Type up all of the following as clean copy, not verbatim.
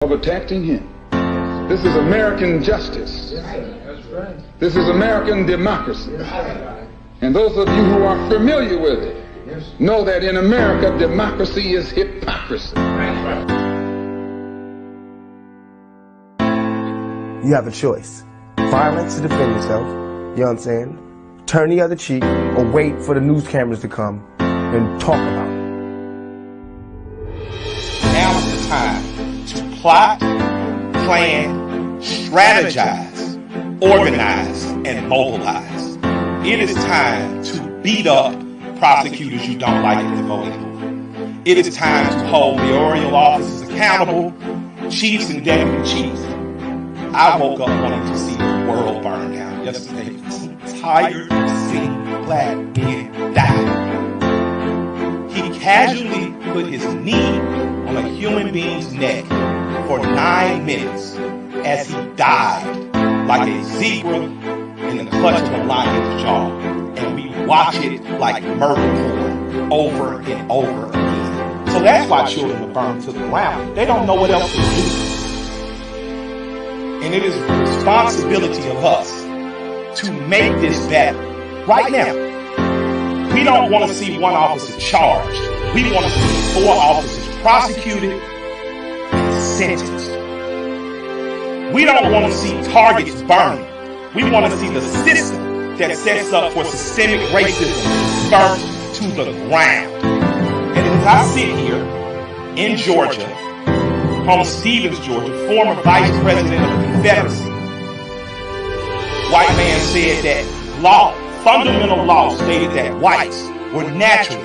of attacking him. This is American justice. This is American democracy. And those of you who are familiar with it know that in America, democracy is hypocrisy. You have a choice. Violence to defend yourself, you know what I'm saying? Turn the other cheek, or wait for the news cameras to come and talk about it. Now's the time to plot, plan, strategize, organize, and mobilize. It is time to beat up prosecutors you don't like and vote for. It is time to hold mayoral offices accountable, chiefs and deputy chiefs. I woke up wanting to see the world burn down yesterday because I'm tired of seeing black men die. He casually put his knee on a human being's neck for 9 minutes as he died like a zebra in the clutch of a lion's jaw. And we watch it like murder porn over and over again. So that's why children are burned to the ground. They don't know what else to do. And it is the responsibility of us to make this better right now. We don't want to see one officer charged. We want to see 4 officers prosecuted and sentenced. We don't want to see targets burned. We want to see the system that sets up for systemic racism burnt to the ground. And as I sit here in Georgia, home of Stevens, Georgia, former vice president of the Confederacy, white man said that fundamental law stated that whites were naturally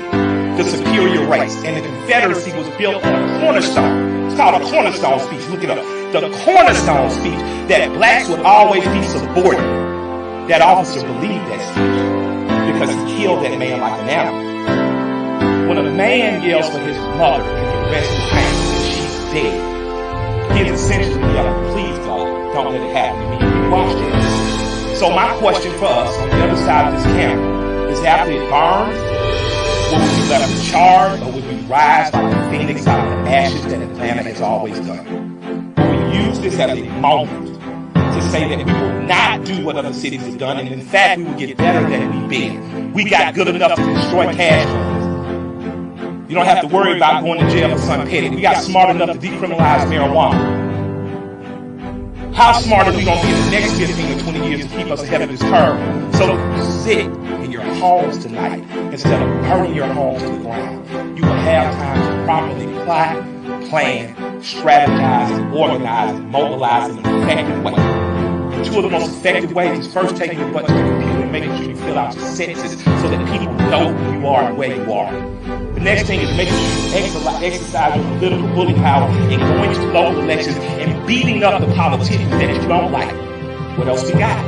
the superior race, and the Confederacy was built on a cornerstone. It's called a cornerstone speech. Look it up. The cornerstone speech that blacks would always be subordinate. That officer believed that speech because he killed that man like an animal. When a man yells for his mother and he rests his hands and she's dead, he is essentially yelling, please God, don't let it happen to me. We watched it. So my question for us on the other side of this camera is, after it burns, will we be left charred, or will we rise like a phoenix out of the ashes that Atlanta has always done? Will we use this as a moment to say that we will not do what other cities have done, and in fact we will get better than we've been? We got good enough to destroy cash funds. You don't have to worry about going to jail for something petty. We got smart enough to decriminalize marijuana. How smart are we going to be in the next 15 or 20 years to keep us ahead of this curve? So sit in your homes tonight instead of burning your homes to the ground. You will have time to properly plot, plan, strategize, organize, and mobilize in an effective way. And 2 of the most effective ways is first taking your butt to the computer and making sure you fill out your sentences so that people know who you are and where you are. The next thing is making sure you exercise your political bully power and going to local elections and beating up the politicians that you don't like. What else we got?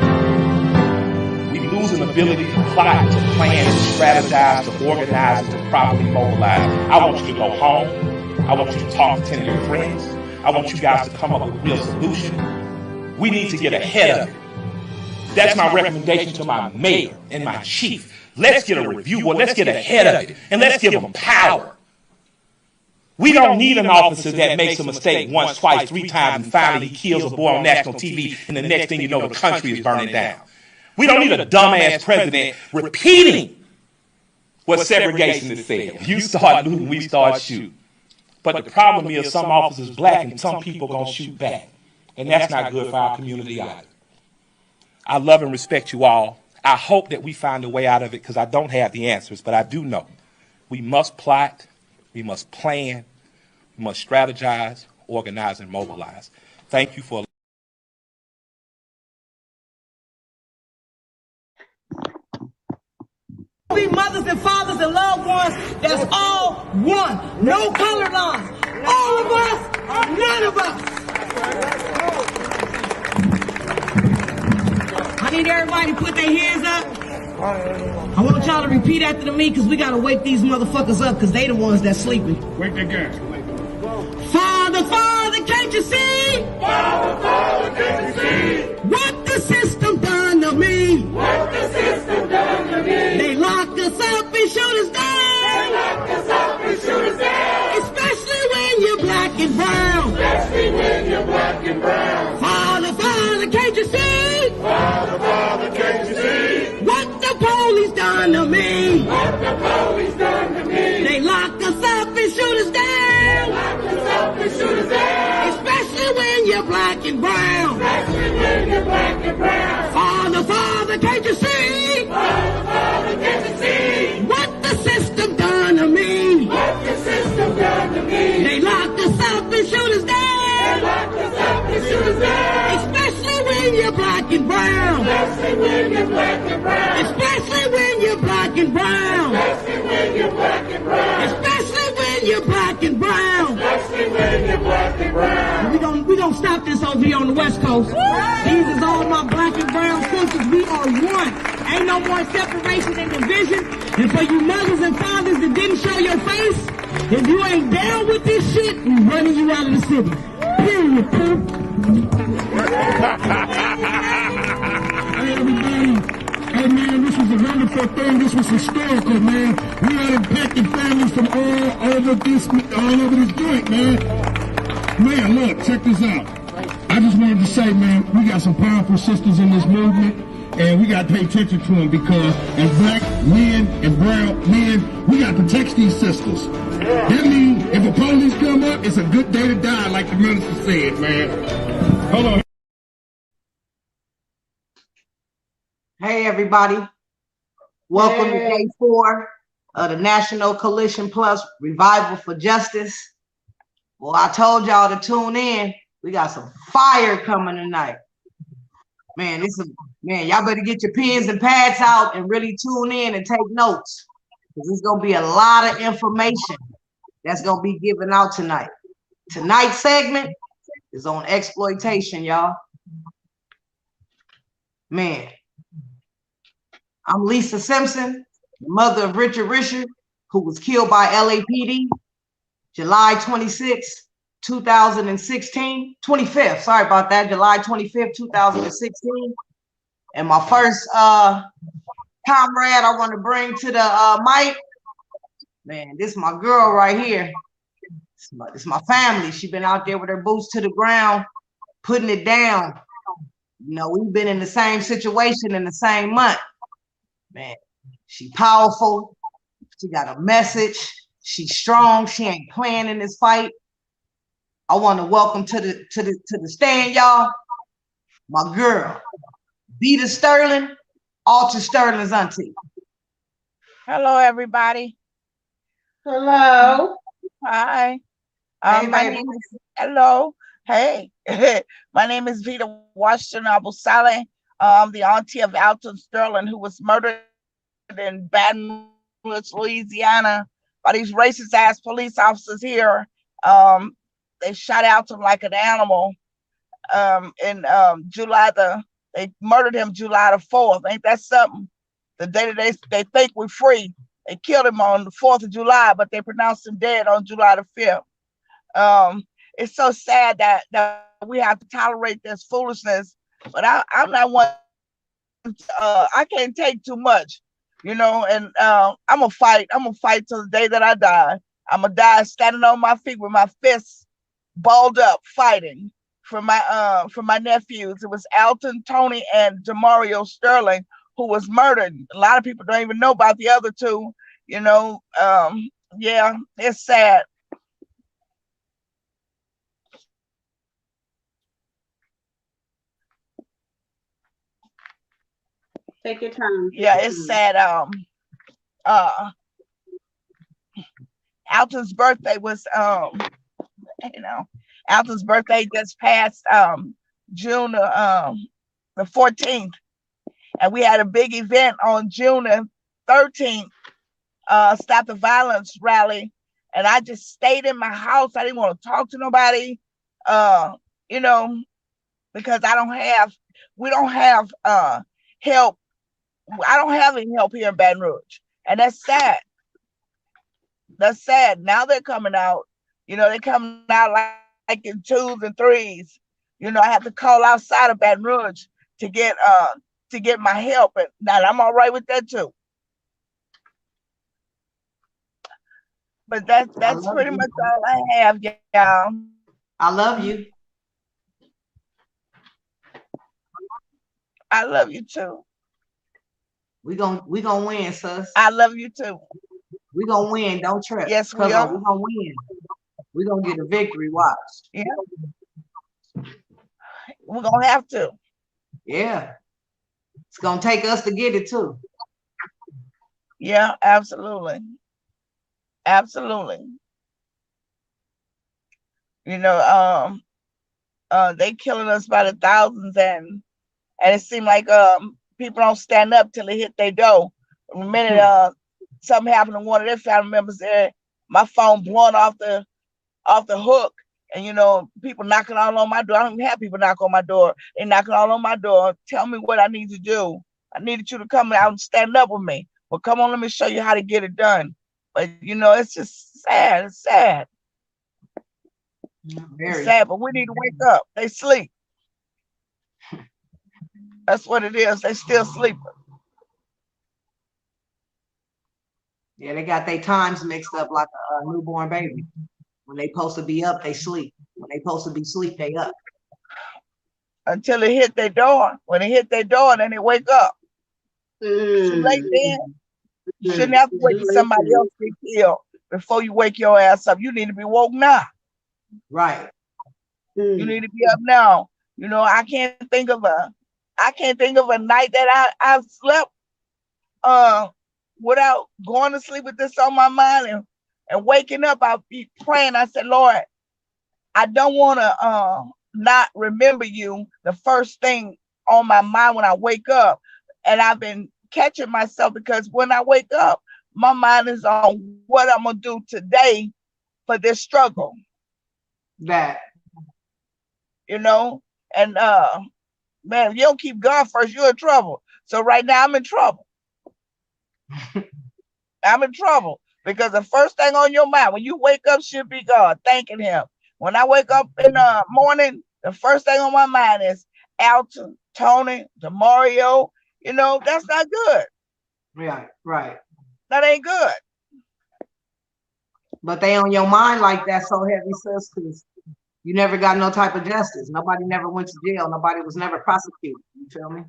We lose an ability to plot, to plan, to strategize, to organize, and to properly mobilize. I want you to go home. I want you to talk to 10 of your friends. I want you guys to come up with a real solution. We need to get ahead of it. That's my recommendation to my mayor and my chief. Let's get a review, or let's get ahead of it, and let's give them power. We don't need an officer that makes a mistake once, twice, 3 times, and finally he kills a boy on national TV, and the next thing you know, the country is burning down. We don't need a dumbass president repeating what segregation is saying. You start looting, we start shooting. But the problem is some officers black and some people gonna shoot back. And that's not good for our community either. I love and respect you all. I hope that we find a way out of it, because I don't have the answers, but I do know we must plot, we must plan, we must strategize, organize, and mobilize. Thank you for We mothers and fathers and loved ones, that's all one. No color lines. All of us, none of us. I need everybody to put their hands up. I want y'all to repeat after me, because we got to wake these motherfuckers up, because they the ones that's sleeping. Wake the gun. Father, Father, can't you see? Father, Father, can't you see? What the system done to me? What the system done to me? They locked us up and shoot us down. They locked us up and shoot us down. Especially when you're black and brown. Especially when you're black and brown. Father, Father, can't you see? Father, Father, can't you see? What the police done to me? What the police done to me? They locked us up and shoot us down. Lock us up and shoot us down. Especially when you're black and brown. Especially when you're black and brown. Father, Father, can't you see? Father, Father, can't you see? What the system done to me? What the system done to me? They locked us up and shoot us down. Lock us up and shoot us down. Especially when you're black and brown. Especially when you're black and brown. Especially when you're black and brown. Especially when you're black and brown. Especially when you're black and brown. Especially when you're black and brown. We don't stop this over here on the West Coast. These is all my black and brown sisters. We are one. Ain't no more separation and division. And for you mothers and fathers that didn't show your face, if you ain't down with this shit, we running you out of the city. Period, poop. Hey everybody, hey man, this was a wonderful thing. This was historical, man. We had impacted families from all over this joint, man. Man, look, check this out. I just wanted to say, man, we got some powerful sisters in this movement, and we got to pay attention to them because as black men and brown men, we got to protect these sisters. That means if a police come up, it's a good day to die, like the minister said, man. Hold on. Hey everybody, welcome to day 4 of the National Coalition Plus Revival for Justice. Well, I told y'all to tune in. We got some fire coming tonight. Man, y'all better get your pens and pads out and really tune in and take notes. Because there's gonna be a lot of information that's gonna be given out tonight. Tonight's segment is on exploitation, y'all. Man. I'm Lisa Simpson, the mother of Richard Richard, who was killed by LAPD July 26, 2016, 25th, sorry about that, July 25th, 2016. And my first comrade I want to bring to the mic, man, this is my girl right here. It's my family. She's been out there with her boots to the ground, putting it down. You know, we've been in the same situation in the same month. Man, she powerful. She got a message. She's strong. She ain't playing in this fight. I want to welcome to the stand, y'all, my girl, Vita Sterling, Alter Sterling's auntie. Hello, everybody. Hello. Hi. Hey, My baby. name is, hello. Hey. My name is Vita Washington Abu Saleh. I'm the auntie of Alton Sterling, who was murdered in Baton Rouge, Louisiana, by these racist ass police officers here. They shot Alton like an animal. In July they murdered him July the 4th. Ain't that something? The day that they think we're free. They killed him on the 4th of July, but they pronounced him dead on July the 5th. It's so sad that we have to tolerate this foolishness. But I'm not one. I can't take too much, you know. And I'm gonna fight. I'm gonna fight till the day that I die. I'm gonna die standing on my feet with my fists balled up, fighting for my nephews. It was Alton, Tony, and Demario Sterling who was murdered. A lot of people don't even know about the other two. You know, yeah, it's sad. Take your time. Yeah, it's sad. Alton's birthday was Alton's birthday just passed June the 14th, and we had a big event on June the 13th, Stop the Violence rally, and I just stayed in my house. I didn't want to talk to nobody, you know, because we don't have help. I don't have any help here in Baton Rouge, and that's sad. That's sad. Now they're coming out, you know, they're coming out like in 2s and 3s. You know, I have to call outside of Baton Rouge to get my help, and now I'm all right with that too. But that's pretty much all I have, y'all. I love you. I love you too. We gonna win, sis. I love you too. We gonna win. Don't trip. Yes, we are. We gonna win. We gonna get a victory. Watch. Yeah. We're gonna have to. Yeah. It's gonna take us to get it too. Yeah, absolutely. Absolutely. You know, they killing us by the thousands, and it seemed like people don't stand up till they hit their door. The minute something happened to one of their family members, there, my phone blowing off the hook, and you know, people knocking all on my door. I don't even have people knock on my door. They knocking all on my door. Tell me what I need to do. I needed you to come out and stand up with me. Well, come on, let me show you how to get it done. But you know, it's just sad. It's sad. It's sad, but we need to wake up. They sleep. That's what it is. They still sleeping. Yeah, they got their times mixed up like a newborn baby. When they supposed to be up, they sleep. When they supposed to be asleep, they up. Until they hit their door. When they hit their door, then they wake up. Too late then. You shouldn't have to wait for somebody else to get killed before you wake your ass up. You need to be woke now. Right. You need to be up now. You know, I can't think of a night that I've slept without going to sleep with this on my mind and waking up. I'll be praying. I said, Lord, I don't want to not remember you the first thing on my mind when I wake up. And I've been catching myself because when I wake up, my mind is on what I'm gonna do today for this struggle. That, you know, and man, if you don't keep God first, you're in trouble. So right now I'm in trouble. I'm in trouble because the first thing on your mind when you wake up should be God, thanking him. When I wake up in the morning, the first thing on my mind is Alton, Tony, DeMario. You know, that's not good. Right. That ain't good. But they on your mind like that so heavy, sis, because you never got no type of justice. Nobody never went to jail. Nobody was never prosecuted. You feel me?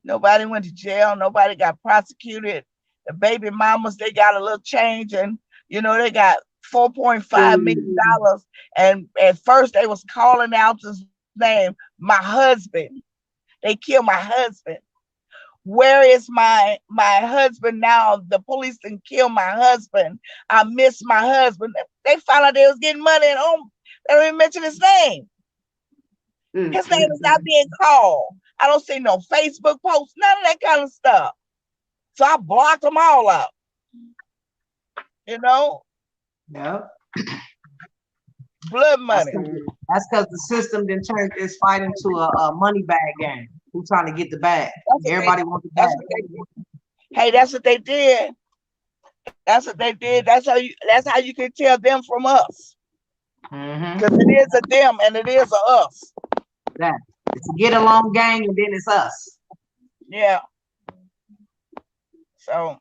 Nobody went to jail. Nobody got prosecuted. The baby mamas, they got a little change, and you know, they got $4.5 million. And at first they was calling out his name, my husband. They killed my husband. Where is my husband now? The police didn't kill my husband. I miss my husband. They found out they was getting money at home. They don't even mention his name. His name is not being called. I don't see no Facebook posts, none of that kind of stuff. So I blocked them all out. You know? Yeah. Blood money. That's because the system then turned this fight into a money bag game. Who's trying to get the bag? Everybody wants the bag. Hey, that's what they did. That's what they did. That's how you can tell them from us. Because it is a them and it is a us. That it's a get along gang and then it's us. Yeah. So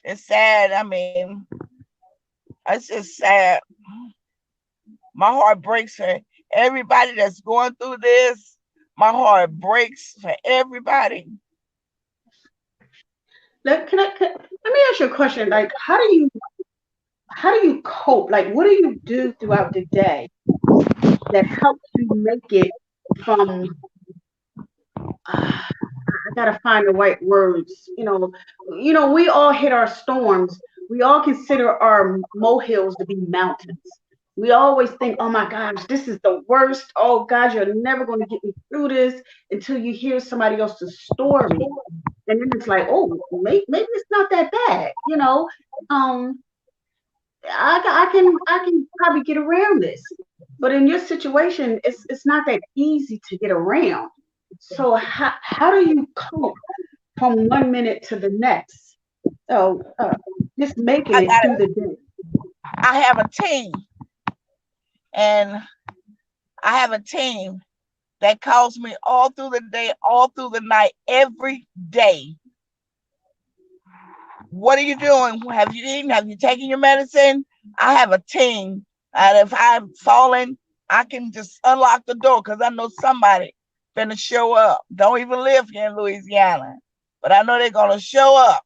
it's sad. I mean, it's just sad. My heart breaks for everybody that's going through this. My heart breaks for everybody. Let me ask you a question. Like, how do you cope? Like, what do you do throughout the day that helps you make it from? I gotta find the right words. You know, we all hit our storms. We all consider our molehills to be mountains. We always think, oh my gosh, this is the worst. Oh God, you're never going to get me through this until you hear somebody else's story. And then it's like, oh, maybe it's not that bad. You know, I can probably get around this. But in your situation, it's not that easy to get around. So how do you cope from 1 minute to the next? So just making it through the day. I have a team. And I have a team that calls me all through the day, all through the night, every day. What are you doing? Have you eaten? Have you taken your medicine? I have a team. And if I'm falling, I can just unlock the door because I know somebody finna show up. Don't even live here in Louisiana, but I know they're gonna show up.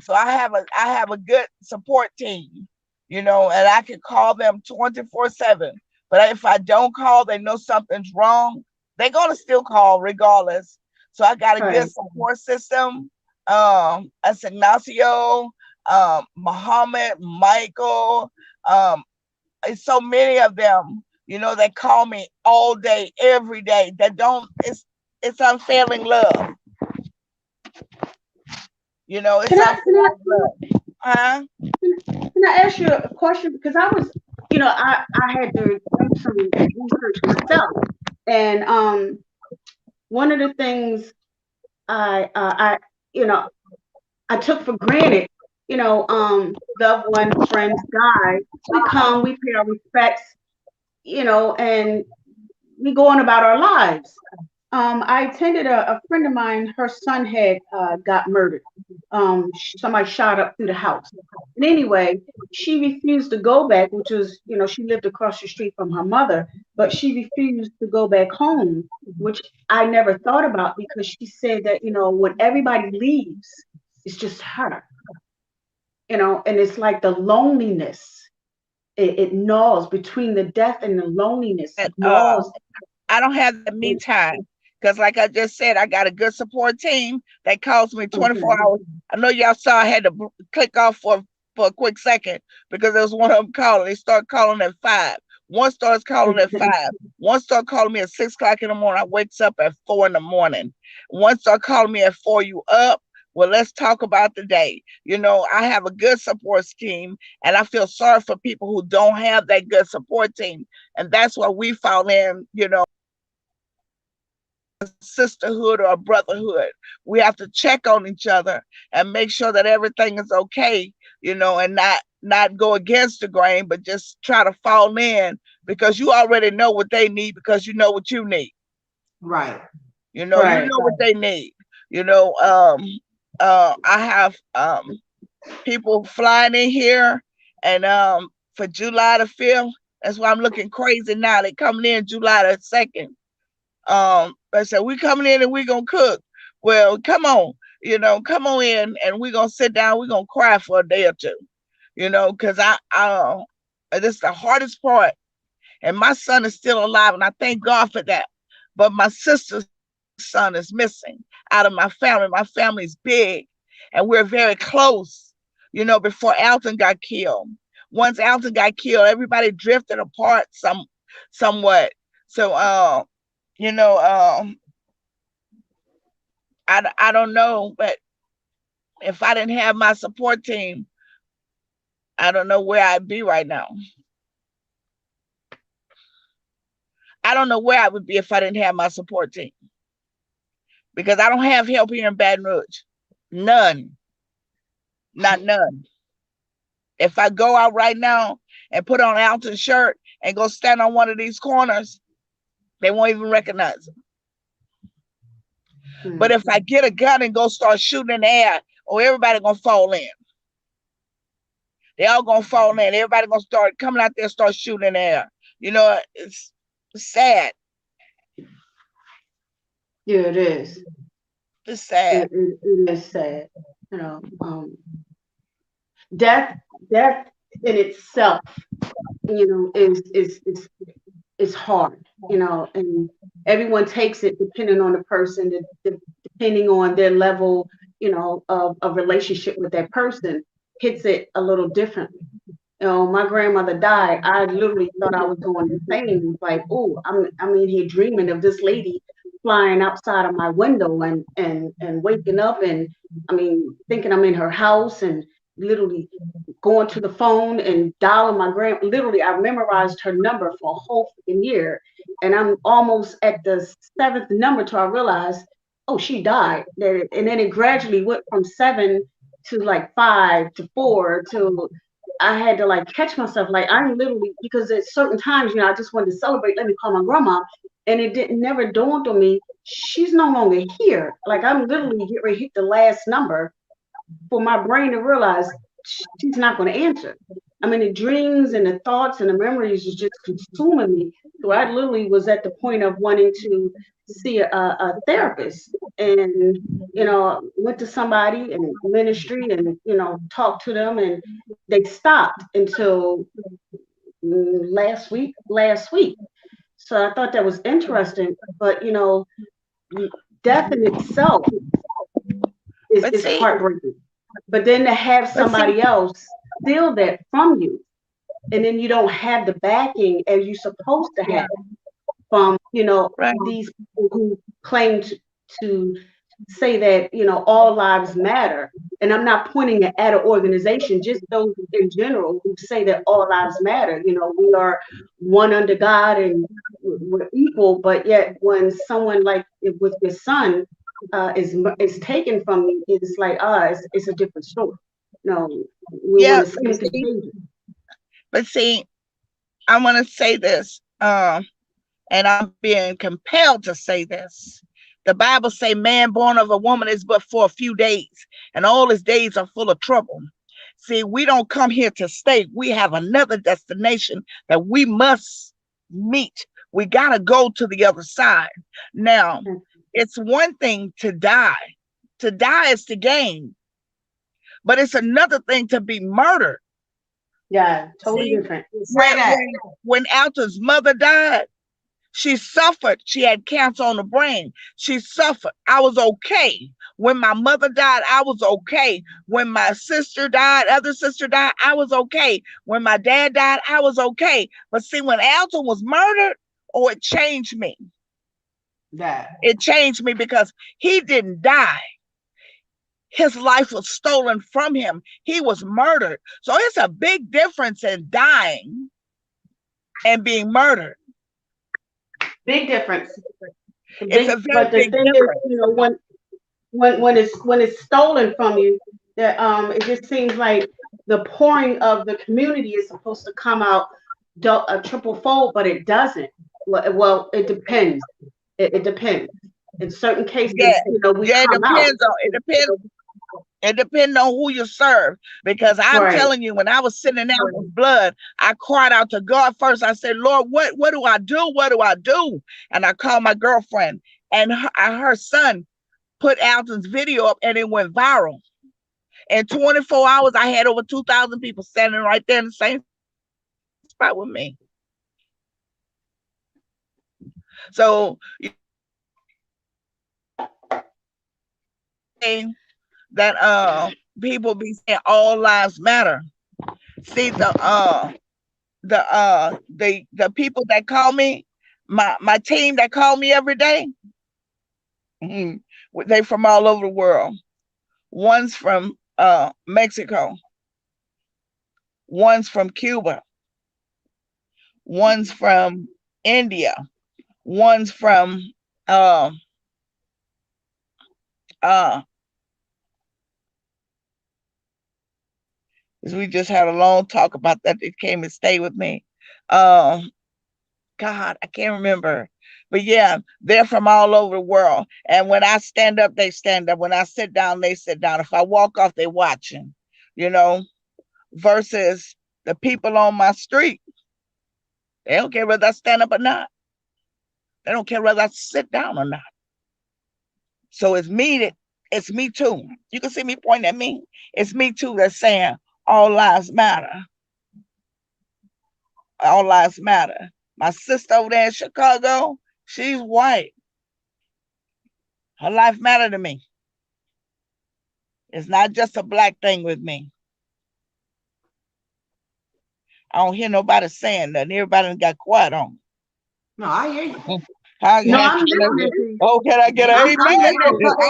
So I have a good support team, and I can call them 24/7. But if I don't call, they know something's wrong. They're gonna still call regardless. So I got a good support system. As Ignacio, Muhammad, Michael, it's so many of them, that call me all day, every day. That don't it's unfailing love. It's unfailing love. Huh? Can I ask you a question? Because I had to do some research myself, and one of the things I took for granted, loved one, friends die, we come, we pay our respects, and we go on about our lives. I attended a friend of mine, her son had got murdered. Somebody shot up through the house. And anyway, she refused to go back, which was, she lived across the street from her mother, but she refused to go back home, which I never thought about because she said that, when everybody leaves, it's just her, and it's like the loneliness. It gnaws between the death and the loneliness. It gnaws. I don't have the me time because, like I just said, I got a good support team that calls me 24 hours. I know y'all saw I had to click off for a quick second because there was one of them calling. They start calling at 5. One starts calling at 5. One start calling me at 6 o'clock in the morning. I wakes up at 4 in the morning. One start calling me at 4. You up? Well, let's talk about the day. I have a good support scheme, and I feel sorry for people who don't have that good support team. And that's why we fall in, sisterhood or a brotherhood. We have to check on each other and make sure that everything is okay, and not go against the grain, but just try to fall in because you already know what they need because you know what you need. Right. You know what they need. I have people flying in here, and for July the 5th, that's why I'm looking crazy now. They coming in July the 2nd. I said, we coming in and we gonna cook. Well, come on, come on in and we gonna sit down, we gonna cry for a day or two, because this is the hardest part. And my son is still alive, and I thank God for that. But my sister's son is missing out of my family. My family's big, and we're very close, before Alton got killed. Once Alton got killed, everybody drifted apart somewhat. So, I don't know, but if I didn't have my support team, I don't know where I'd be right now. I don't know where I would be if I didn't have my support team. Because I don't have help here in Baton Rouge. None. Not none. If I go out right now and put on Alton's shirt and go stand on one of these corners, they won't even recognize it. But if I get a gun and go start shooting in the air, everybody gonna fall in. They all gonna fall in. Everybody gonna start coming out there and start shooting in the air. It's sad. Yeah, it is. It's sad. It is sad. Death in itself, is hard, and everyone takes it depending on the person, depending on their level, of relationship with that person, hits it a little differently. My grandmother died. I literally thought I was going insane. Like, oh, I'm in here dreaming of this lady flying outside of my window and waking up and thinking I'm in her house and literally going to the phone and dialing my literally I memorized her number for a whole freaking year, and I'm almost at the 7th number till I realized, oh, she died. And then it gradually went from 7 to like 5 to 4 to I had to like catch myself. Like I'm literally, because at certain times, I just wanted to celebrate. Let me call my grandma, and it never dawned on me she's no longer here. Like I'm literally getting ready to hit the last number for my brain to realize she's not going to answer. I mean, the dreams and the thoughts and the memories was just consuming me. So I literally was at the point of wanting to see a therapist, and went to somebody in ministry, and talked to them, and they stopped until last week. So I thought that was interesting, but death in itself is heartbreaking. But then to have somebody else steal that from you, and then you don't have the backing as you're supposed to have from these people who claim to say that all lives matter. And I'm not pointing at an organization, just those in general who say that all lives matter. We are one under God and we're equal, but yet when someone like with your son is taken from you, it's like it's a different story. We want to see. But see, I want to say this, and I'm being compelled to say this. The Bible say man born of a woman is but for a few days, and all his days are full of trouble. See, we don't come here to stay. We have another destination that we must meet. We got to go to the other side. Now, it's one thing to die. To die is to gain. But it's another thing to be murdered. Yeah, totally different. When Alton's mother died, she suffered. She had cancer on the brain. She suffered. I was okay. When my mother died, I was okay. When my sister died, other sister died, I was okay. When my dad died, I was okay. But see, when Alton was murdered, it changed me. It changed me because he didn't die. His life was stolen from him. He was murdered. So it's a big difference in dying and being murdered. Big difference. It's a very big difference. When it's stolen from you, that it just seems like the pouring of the community is supposed to come out a triple fold, but it doesn't. Well, it depends. It depends. In certain cases, it depends on who you serve. Because I'm telling you, when I was sitting out with blood, I cried out to God first. I said, Lord, what do I do? What do I do? And I called my girlfriend, and her son put Alton's video up, and it went viral. In 24 hours, I had over 2,000 people standing right there in the same spot with me. So that people be saying all lives matter. See, the people that call me, my team that call me every day, they from all over the world. One's from Mexico, one's from Cuba, one's from India, one's from we just had a long talk about that. They came and stayed with me. God, I can't remember. But yeah, they're from all over the world. And when I stand up, they stand up. When I sit down, they sit down. If I walk off, they watching, versus the people on my street. They don't care whether I stand up or not. They don't care whether I sit down or not. So it's me too. You can see me pointing at me. It's me too that's saying all lives matter. All lives matter. My sister over there in Chicago, she's white. Her life matter to me. It's not just a black thing with me. I don't hear nobody saying that. Everybody got quiet on me. No, I hear you. I'm listening. Oh, can I get an amen? Ain't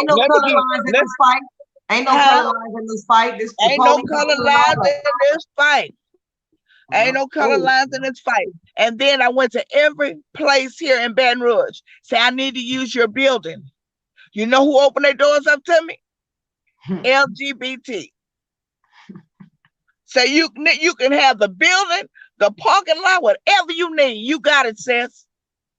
no color lines in this fight. Ain't no color lines in this fight. Ain't no color lines in this fight. Ain't no color lines in this fight. And then I went to every place here in Baton Rouge. Say, I need to use your building. You know who opened their doors up to me? LGBT. So you can have the building, the parking lot, whatever you need. You got it, sis.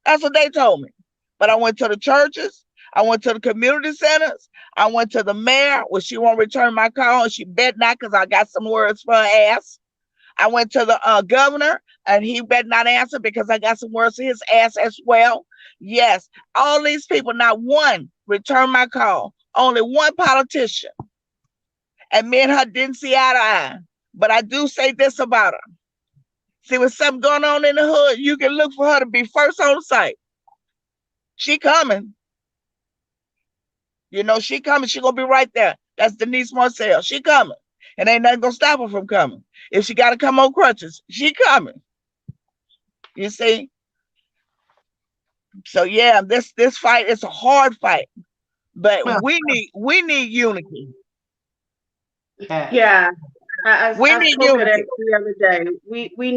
That's what they told me. But I went to the churches. I went to the community centers. I went to the mayor. Well, she won't return my call, and she bet not, because I got some words for her ass. I went to the governor, and he better not answer because I got some words to his ass as well. Yes, all these people, not one returned my call. Only one politician. And me and her didn't see eye to eye. But I do say this about her. See, with something going on in the hood, you can look for her to be first on the site. She coming. You know, she coming. She gonna be right there. That's Denise Marcel. She coming. And ain't nothing gonna stop her from coming. If she gotta come on crutches, she coming. You see? So yeah, this fight is a hard fight. But we need unity. Yeah. I We spoke need of that unity. the other day. We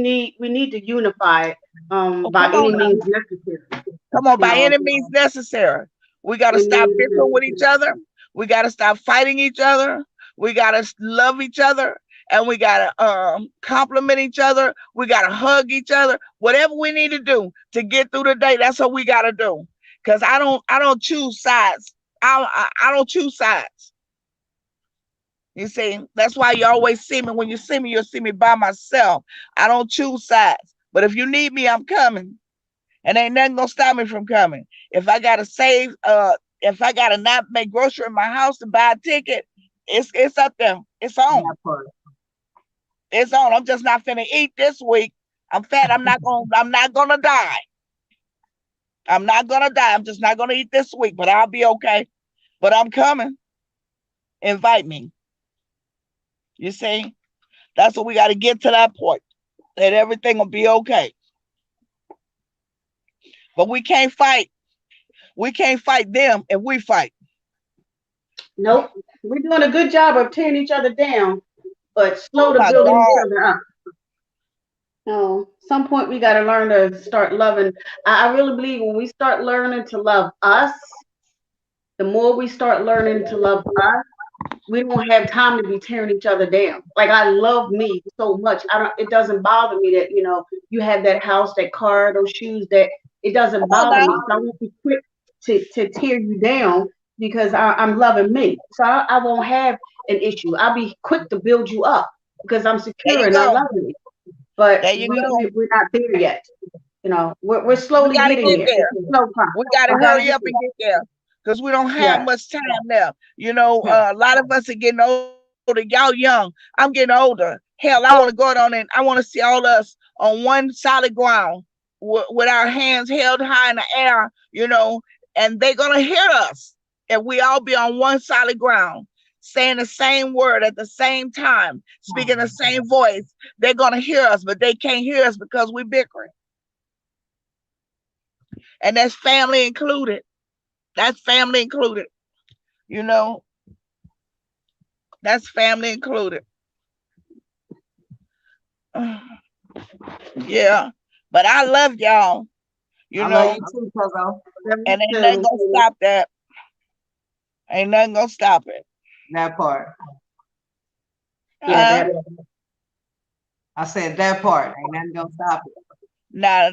need to unify Oh, by come any on now. means necessary. Come on, You by know, any means necessary. We got to we stop need bickering with each other. We got to stop fighting each other. We got to love each other, and we got to compliment each other. We got to hug each other. Whatever we need to do to get through the day, that's what we got to do. Because I don't choose sides. I don't choose sides. You see, that's why you always see me. When you see me, you'll see me by myself. I don't choose sides. But if you need me, I'm coming. And ain't nothing gonna stop me from coming. If I gotta save, if I gotta not make grocery in my house to buy a ticket, it's up there. It's on. It's on. I'm just not finna eat this week. I'm fat. I'm not gonna die. I'm not gonna die. I'm just not gonna eat this week, but I'll be okay. But I'm coming. Invite me. You see, that's what we got to get to that point. That everything will be okay. But we can't fight. We can't fight them if we fight. nope. We're doing a good job of tearing each other down, but slow Oh to my building each God. other up. No, some point we got to learn to start loving. I really believe when we start learning to love us, the more we start learning to love us, we don't have time to be tearing each other down. Like I love me so much. I don't. It doesn't bother me that you have that house, that car, those shoes. That it doesn't Come on bother now. me. So I won't be quick to tear you down because I'm loving me. So I won't have an issue. I'll be quick to build you up because I'm There secure you and I go. love you. But There you go. we're not there yet. We're We slowly got to getting get there. there. It's a slow process. We got to We gotta hurry get up there. and get there because we don't have Yeah. much time now. A lot of us are getting older. Y'all young. I'm getting older. Hell, I want to go on and I want to see all us on one solid ground with our hands held high in the air, and they're going to hear us. And we all be on one solid ground, saying the same word at the same time, speaking the same voice. They're going to hear us, but they can't hear us because we're bickering. And that's family included. That's family included. That's family included. Yeah. But I love y'all, I love you too, Coco. and ain't nothing gonna stop that. Ain't nothing gonna stop it. That part. Yeah, I said that part. Ain't nothing gonna stop it.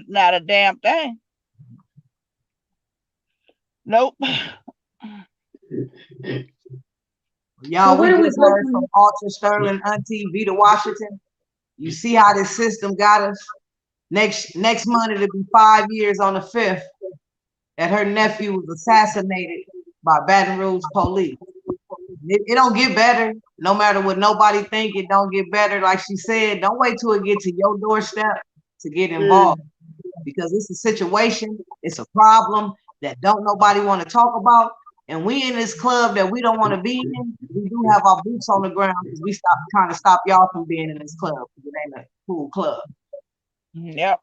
Not a damn thing. Nope. Y'all, we just heard from Alton Sterling, Auntie Vita Washington. You see how this system got us? Next month it'll be 5 years on the 5th that her nephew was assassinated by Baton Rouge police. It don't get better. No matter what nobody think, it don't get better. Like she said, don't wait till it get to your doorstep to get involved. Because it's a situation, it's a problem that don't nobody want to talk about. And we in this club that we don't want to be in, we do have our boots on the ground because we stop trying to stop y'all from being in this club because it ain't a cool club. Yep.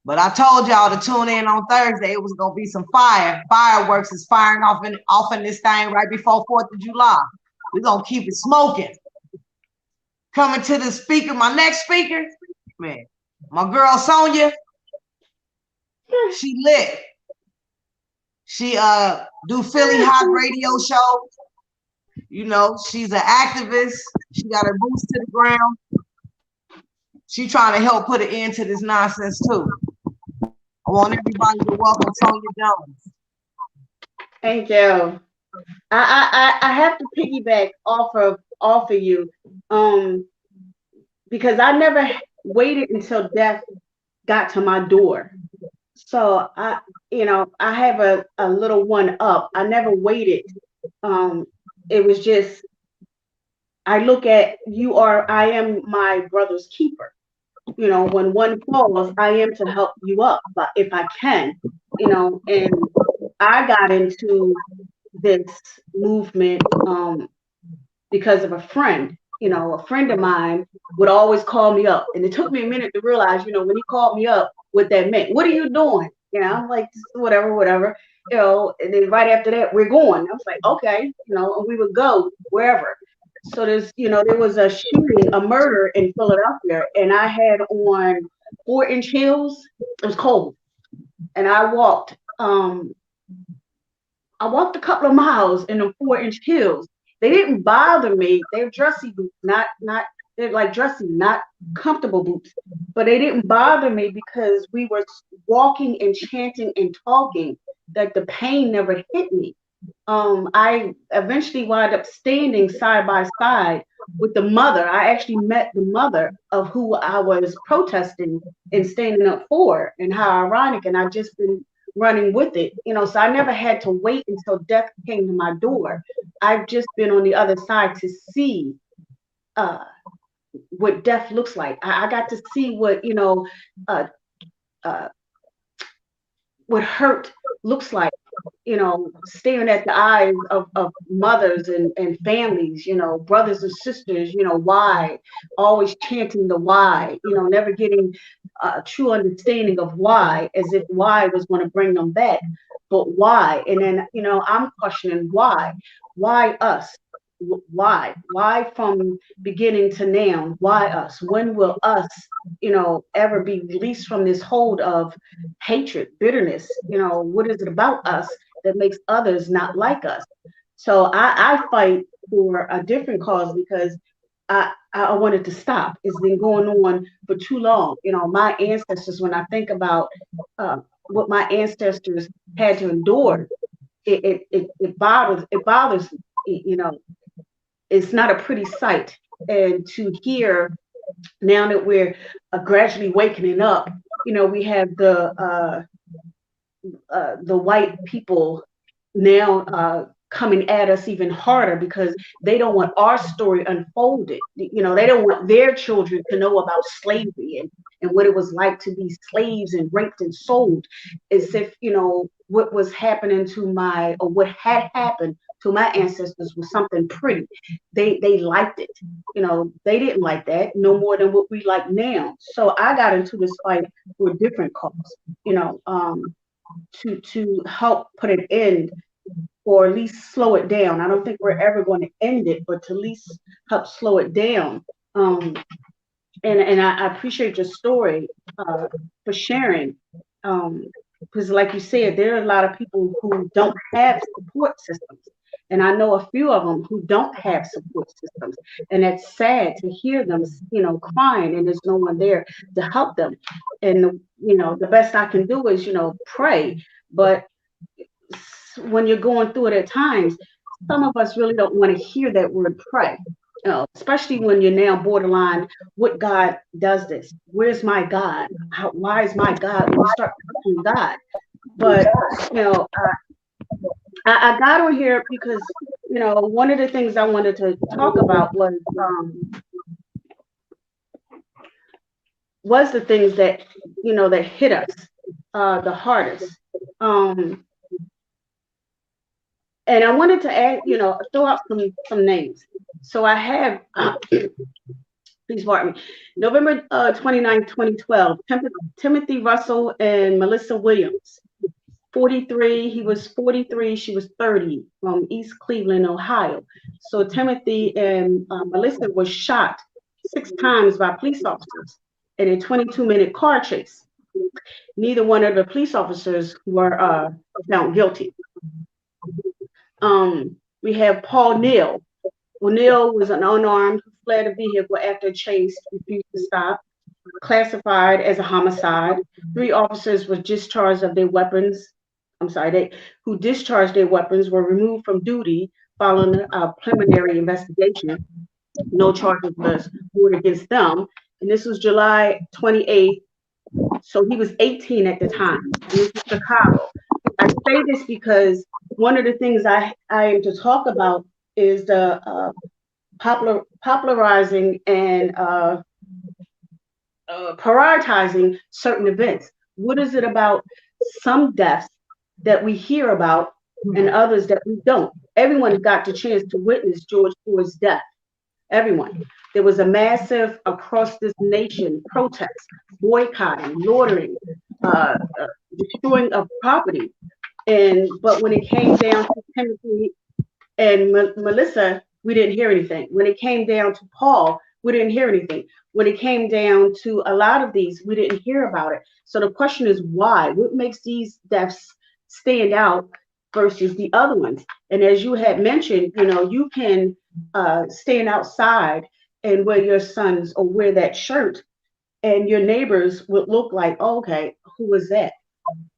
But I told y'all to tune in on Thursday. It was gonna be some fireworks is firing off in this thing right before 4th of July. We're gonna keep it smoking. Coming to the speaker, my next speaker, man, my girl Sonia, she lit. She do Philly Hot radio shows. She's an activist. She got her boots to the ground. She trying to help put an end to this nonsense too. I want everybody to welcome Sonia Jones. Thank you. I have to piggyback off of you. because I never waited until death got to my door. So I have a little one up. I never waited. Um, it was just, I look at I am my brother's keeper. When one falls, I am to help you up, but if I can, and I got into this movement because of a friend. A friend of mine would always call me up, and it took me a minute to realize, when he called me up, what that meant. What are you doing? I'm like, whatever. And then right after that, we're going. I was like, okay, and we would go wherever. So there was a shooting, a murder in Philadelphia, and I had on 4-inch heels. It was cold, and I walked a couple of miles in the 4-inch heels. They didn't bother me. They're dressy boots, not they're like dressy, not comfortable boots. But they didn't bother me because we were walking and chanting and talking that the pain never hit me. I eventually wound up standing side by side with the mother. I actually met the mother of who I was protesting and standing up for, and how ironic. And I've just been running with it, so I never had to wait until death came to my door. I've just been on the other side to see what death looks like. I got to see what what hurt looks like, staring at the eyes of mothers and families, brothers and sisters, why, always chanting the why, never getting a true understanding of why, as if why was going to bring them back, but why. And then, I'm questioning why us? Why from beginning to now? Why us? When will us, ever be released from this hold of hatred, bitterness? What is it about us that makes others not like us? So I fight for a different cause because I wanted to stop. It's been going on for too long. My ancestors, when I think about what my ancestors had to endure, it bothers me. It's not a pretty sight. And to hear now that we're gradually waking up, we have the white people now coming at us even harder because they don't want our story unfolded. They don't want their children to know about slavery and what it was like to be slaves and raped and sold, as if, what was happening to what had happened to my ancestors was something pretty. They liked it. They didn't like that no more than what we like now. So I got into this fight for a different cause, to help put an end, or at least slow it down. I don't think we're ever going to end it, but to at least help slow it down. And I appreciate your story for sharing. Because like you said, there are a lot of people who don't have support systems. And I know a few of them who don't have support systems. And it's sad to hear them, crying, and there's no one there to help them. And, the best I can do is, pray. But when you're going through it at times, some of us really don't want to hear that word pray. Especially when you're now borderline, what God does this? Where's my God? Why is my God? When you start talking God. But, I got on here because, one of the things I wanted to talk about was the things that, that hit us the hardest. And I wanted to add, throw out some names. So I have, please pardon me, November 29, 2012, Timothy Russell and Melissa Williams. 43, he was 43, she was 30, from East Cleveland, Ohio. So Timothy and Melissa were shot 6 times by police officers in a 22-minute car chase. Neither one of the police officers were found guilty. We have Paul Neal. Well, Neal was an unarmed who fled a vehicle after a chase, refused to stop, classified as a homicide. 3 officers were discharged of their weapons. Who discharged their weapons were removed from duty following a preliminary investigation. No charges was brought against them. and this was July 28th. So he was 18 at the time, and this is Chicago. I say this because one of the things I am to talk about is the popularizing and prioritizing certain events. What is it about some deaths that we hear about and others that we don't? Everyone got the chance to witness George Floyd's death. Everyone. There was a massive across this nation protest, boycotting, loitering, destroying of property. But when it came down to Timothy and Melissa, we didn't hear anything. When it came down to Paul, we didn't hear anything. When it came down to a lot of these, we didn't hear about it. So the question is why? What makes these deaths stand out versus the other ones? And as you had mentioned, you can stand outside and wear your sons or wear that shirt, and your neighbors would look like, oh, okay, who was that?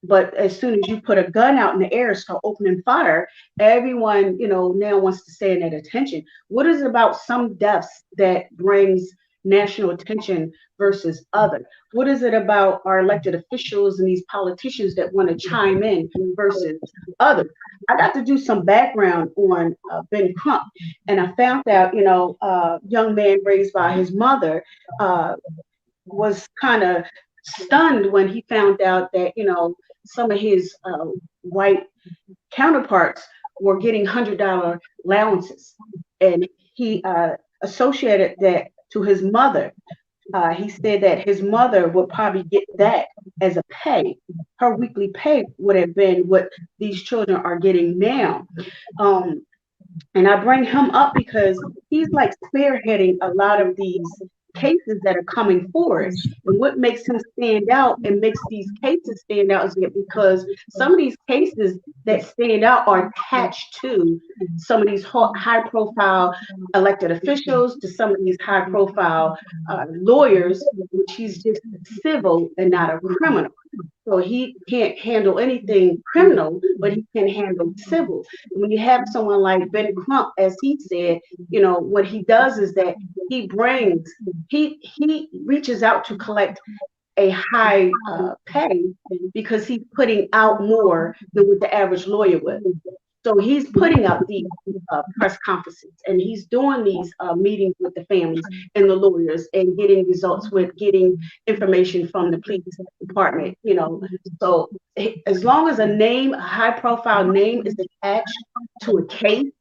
But as soon as you put a gun out in the air, start opening fire, everyone, now wants to stand at attention. What is it about some deaths that brings national attention versus other? What is it about our elected officials and these politicians that want to chime in versus others? I got to do some background on Ben Crump, and I found out, a young man raised by his mother was kind of stunned when he found out that some of his white counterparts were getting $100 allowances, and he associated that to his mother. He said that his mother would probably get that as a pay. Her weekly pay would have been what these children are getting now. And I bring him up because he's like spearheading a lot of these cases that are coming forward. And what makes him stand out and makes these cases stand out is because some of these cases that stand out are attached to some of these high profile elected officials, to some of these high profile lawyers, which he's just civil and not a criminal. So he can't handle anything criminal, but he can handle civil. And when you have someone like Ben Crump, as he said, what he does is that he reaches out to collect a high pay because he's putting out more than what the average lawyer would. So he's putting out these press conferences, and he's doing these meetings with the families and the lawyers and getting results with getting information from the police department, So as long as a high profile name is attached to a case,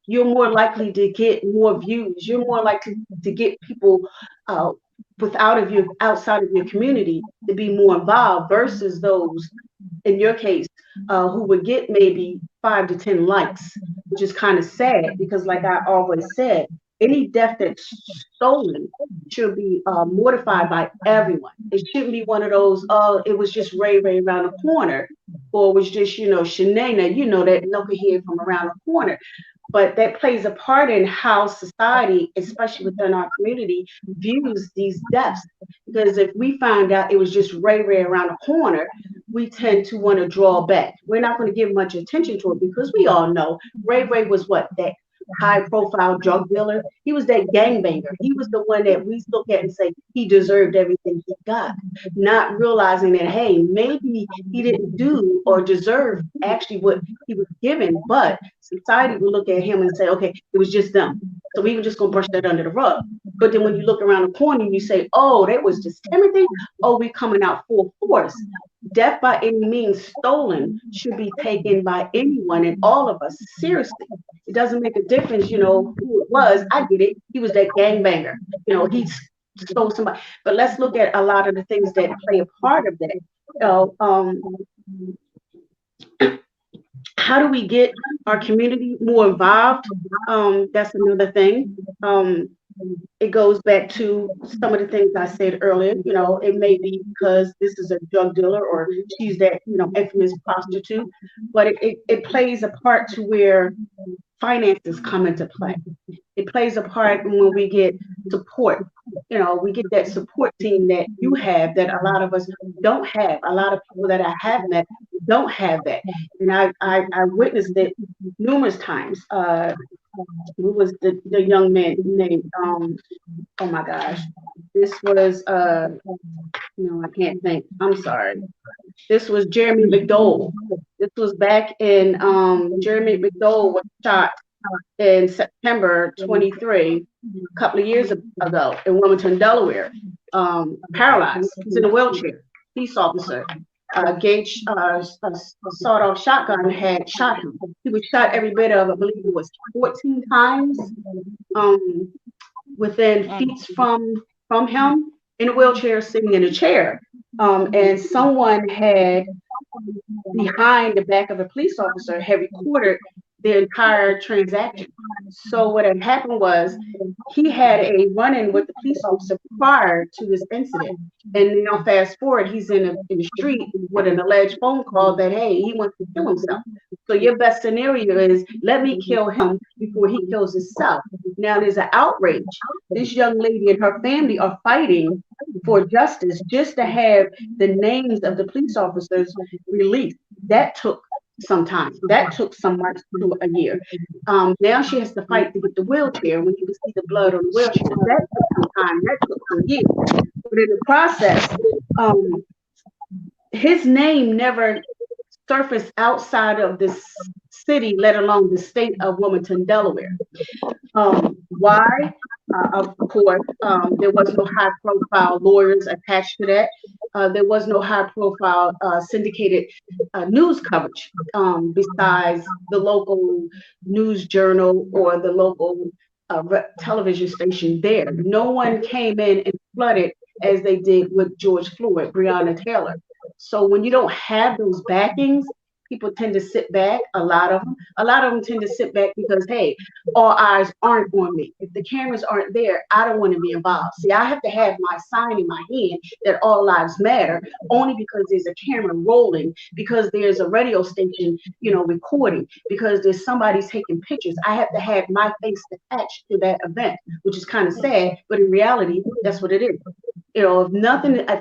you're more likely to get more views. You're more likely to get people outside of your community to be more involved versus those, in your case, who would get maybe 5 to 10 likes, which is kind of sad because, like I always said, any death that's stolen should be mortified by everyone. It shouldn't be one of those, it was just Ray around the corner, or it was just, Shanaina, that knucklehead from around the corner. But that plays a part in how society, especially within our community, views these deaths. Because if we find out it was just Ray around the corner, we tend to want to draw back. We're not going to give much attention to it because we all know Ray was what? That high-profile drug dealer. He was that gangbanger. He was the one that we look at and say he deserved everything he got, not realizing that, hey, maybe he didn't do or deserve actually what he was given, but society will look at him and say, okay, it was just them. So we were just going to brush that under the rug. But then when you look around the corner and you say, oh, that was just Timothy, oh, we're coming out full force. Death by any means stolen should be taken by anyone and all of us seriously. It doesn't make a difference, who it was. I get it. He was that gangbanger. He stole somebody. But let's look at a lot of the things that play a part of that. How do we get our community more involved? That's another thing. It goes back to some of the things I said earlier. It may be because this is a drug dealer or she's that, infamous prostitute, but it plays a part to where finances come into play. It plays a part when we get support. We get that support team that you have that a lot of us don't have. A lot of people that I have met don't have that. And I witnessed it numerous times. Who was the young man named, oh my gosh, This was, no, I can't think. I'm sorry. This was Jeremy McDowell. This was back in, Jeremy McDowell was shot in September 23, a couple of years ago in Wilmington, Delaware, paralyzed. He's in a wheelchair. Police officer. Gage sawed-off shotgun had shot him. He was shot every bit of, I believe it was 14 times, within feet from him, in a wheelchair, sitting in a chair. And someone had, behind the back of a police officer, had recorded the entire transaction. So what had happened was he had a run-in with the police officer prior to this incident. And fast forward, he's in the street with an alleged phone call that, hey, he wants to kill himself. So your best scenario is, let me kill him before he kills himself. Now there's an outrage. This young lady and her family are fighting for justice just to have the names of the police officers released. That took some time. That took some months to a year. Now she has to fight to get the wheelchair. When you can see the blood on the wheelchair, that took some time. That took some years. But in the process, his name never surfaced outside of this city, let alone the state of Wilmington, Delaware. Why? Of course, there was no high-profile lawyers attached to that. There was no high-profile syndicated news coverage besides the local news journal or the local television station there. No one came in and flooded as they did with George Floyd, Breonna Taylor. So when you don't have those backings, people tend to sit back. A lot of them tend to sit back because, hey, all eyes aren't on me. If the cameras aren't there, I don't want to be involved. See, I have to have my sign in my hand that all lives matter, only because there's a camera rolling, because there's a radio station, recording, because there's somebody taking pictures. I have to have my face attached to that event, which is kind of sad, but in reality, that's what it is. If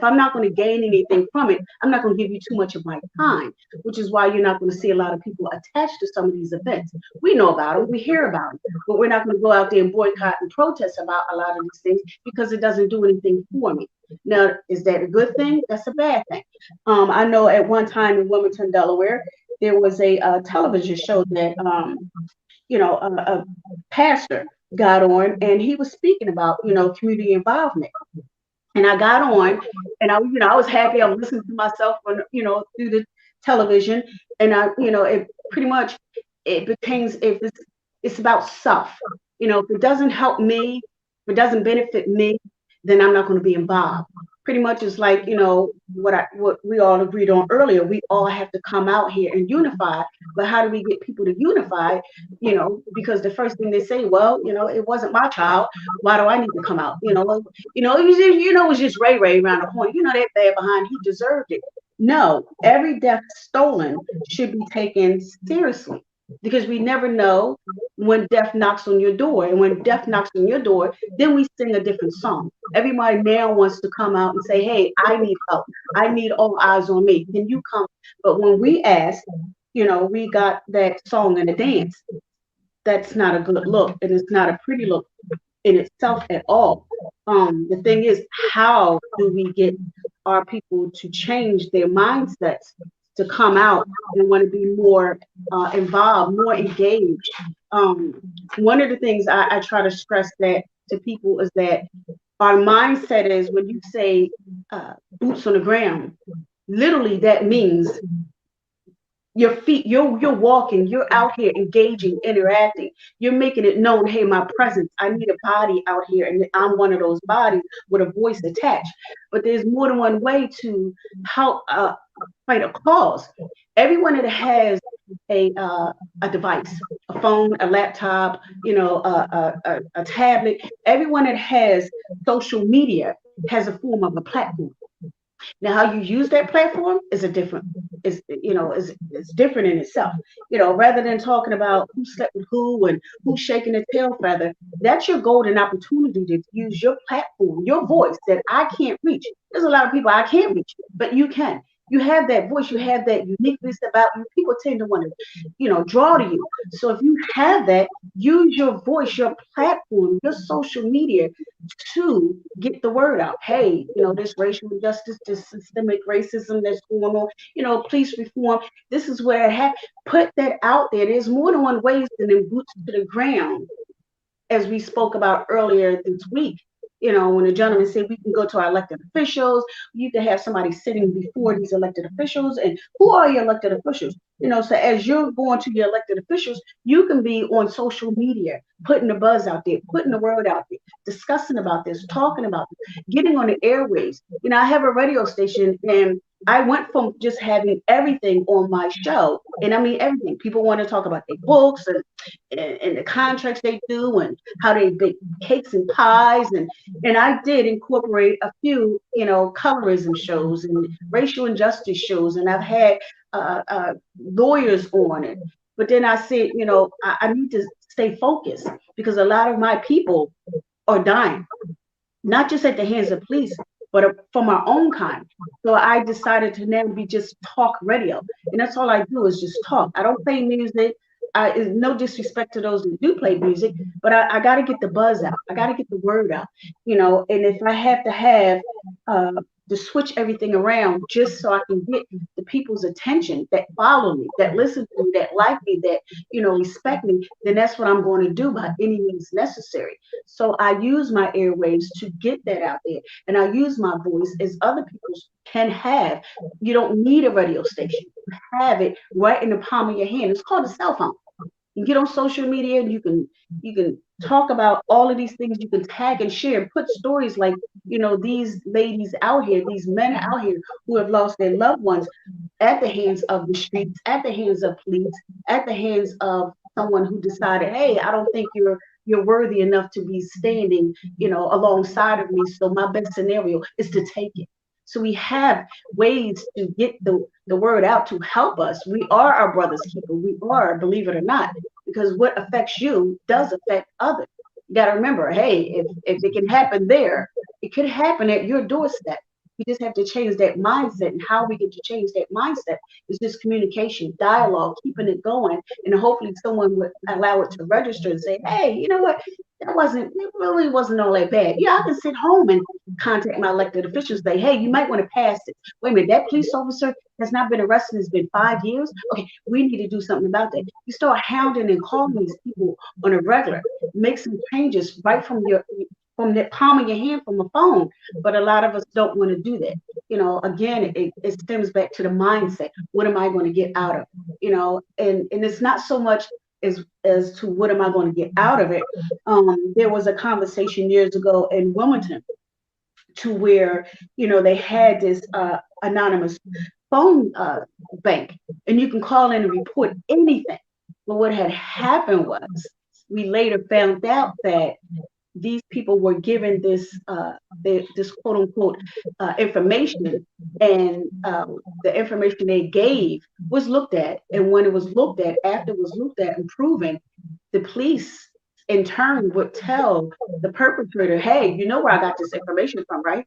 I'm not going to gain anything from it, I'm not going to give you too much of my time, which is why you're not going to see a lot of people attached to some of these events. We know about them, we hear about them, but we're not going to go out there and boycott and protest about a lot of these things because it doesn't do anything for me. Now, is that a good thing? That's a bad thing. I know at one time in Wilmington, Delaware, there was a television show that, a pastor got on, and he was speaking about, community involvement. And I got on, and I was happy. I was listening to myself, through the television, and it pretty much it's about self. If it doesn't help me, if it doesn't benefit me, then I'm not going to be involved. Pretty much it's like, what we all agreed on earlier. We all have to come out here and unify. But how do we get people to unify? Because the first thing they say, well, it wasn't my child. Why do I need to come out? It was just Ray Ray around the corner. That bad behind, he deserved it. No, every death stolen should be taken seriously, because we never know when death knocks on your door. And when death knocks on your door, then we sing a different song. Everybody now wants to come out and say, hey, I need help. I need all eyes on me. Can you come? But when we ask, we got that song and a dance. That's not a good look, and it's not a pretty look in itself at all. The thing is, how do we get our people to change their mindsets to come out and want to be more involved, more engaged? One of the things I try to stress that to people is that our mindset is, when you say boots on the ground, literally that means your feet, you're walking, you're out here engaging, interacting, you're making it known, hey, my presence, I need a body out here, and I'm one of those bodies with a voice attached. But there's more than one way to help fight a cause. Everyone that has a device, a phone, a laptop, a tablet, everyone that has social media has a form of a platform. Now, how you use that platform is different in itself. Rather than talking about who slept with who and who's shaking a tail feather, that's your golden opportunity to use your platform, your voice that I can't reach. There's a lot of people I can't reach, but you can. You have that voice, you have that uniqueness about you. People tend to want to, draw to you. So if you have that, use your voice, your platform, your social media to get the word out. Hey, this racial injustice, this systemic racism that's going on, police reform, this is where it happened. Put that out there. There's more than one ways than them boots to the ground, as we spoke about earlier this week. When the gentleman said we can go to our elected officials, you can have somebody sitting before these elected officials. And who are your elected officials? So as you're going to your elected officials, you can be on social media, putting the buzz out there, putting the word out there, discussing about this, talking about this, getting on the airwaves. I have a radio station, and I went from just having everything on my show, and I mean everything. People want to talk about their books and the contracts they do and how they bake cakes and pies, and I did incorporate a few colorism shows and racial injustice shows, and I've had lawyers on it. But then I said, I need to stay focused because a lot of my people are dying, not just at the hands of police, but from our own kind. So I decided to now be just talk radio. And that's all I do is just talk. I don't play music. No disrespect to those that do play music, but I got to get the buzz out. I got to get the word out, and if I have to have to switch everything around just so I can get the people's attention that follow me, that listen to me, that like me, that, respect me, then that's what I'm going to do by any means necessary. So I use my airwaves to get that out there. And I use my voice as other people can have. You don't need a radio station. You have it right in the palm of your hand. It's called a cell phone. You get on social media and you can talk about all of these things. You can tag and share and put stories like, these ladies out here, these men out here who have lost their loved ones at the hands of the streets, at the hands of police, at the hands of someone who decided, hey, I don't think you're worthy enough to be standing, alongside of me. So my best scenario is to take it. So we have ways to get the word out to help us. We are our brother's keeper. We are, believe it or not, because what affects you does affect others. You got to remember, hey, if it can happen there, it could happen at your doorstep. We just have to change that mindset. And how we get to change that mindset is just communication, dialogue, keeping it going. And hopefully someone would allow it to register and say, hey, you know what? It really wasn't all that bad. Yeah, I can sit home and contact my elected officials, say, hey, you might want to pass it. Wait a minute, that police officer has not been arrested, it's been 5 years. Okay, we need to do something about that. You start hounding and calling these people on a regular, make some changes right from the palm of your hand from a phone. But a lot of us don't want to do that. Again, it stems back to the mindset. What am I going to get out of it? And it's not so much as to what am I going to get out of it. There was a conversation years ago in Wilmington to where, they had this anonymous phone bank, and you can call in and report anything. But what had happened was we later found out that these people were given this quote unquote information, and the information they gave was looked at. And when it was looked at, after it was looked at and proven, the police in turn would tell the perpetrator, hey, you know where I got this information from, right?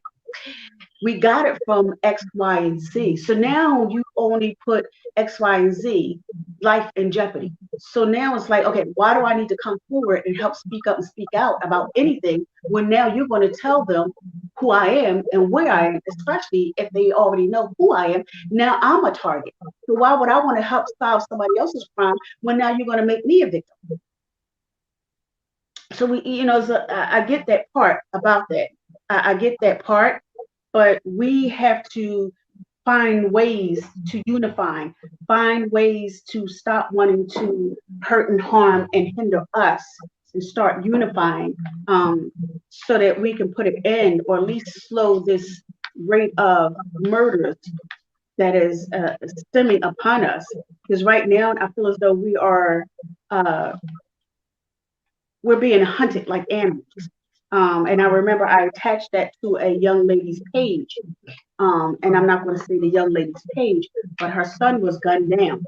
We got it from X, Y, and Z. So now you only put X, Y, and Z life in jeopardy. So now it's like, okay, why do I need to come forward and help speak up and speak out about anything when now you're going to tell them who I am and where I am, especially if they already know who I am. Now I'm a target. So why would I want to help solve somebody else's crime when now you're going to make me a victim? So I get that part about that. I get that part. But we have to find ways to unify, find ways to stop wanting to hurt and harm and hinder us, and start unifying so that we can put an end, or at least slow this rate of murders that is stemming upon us. Because right now I feel as though we're being hunted like animals. And I remember I attached that to a young lady's page. And I'm not going to say the young lady's page, but her son was gunned down,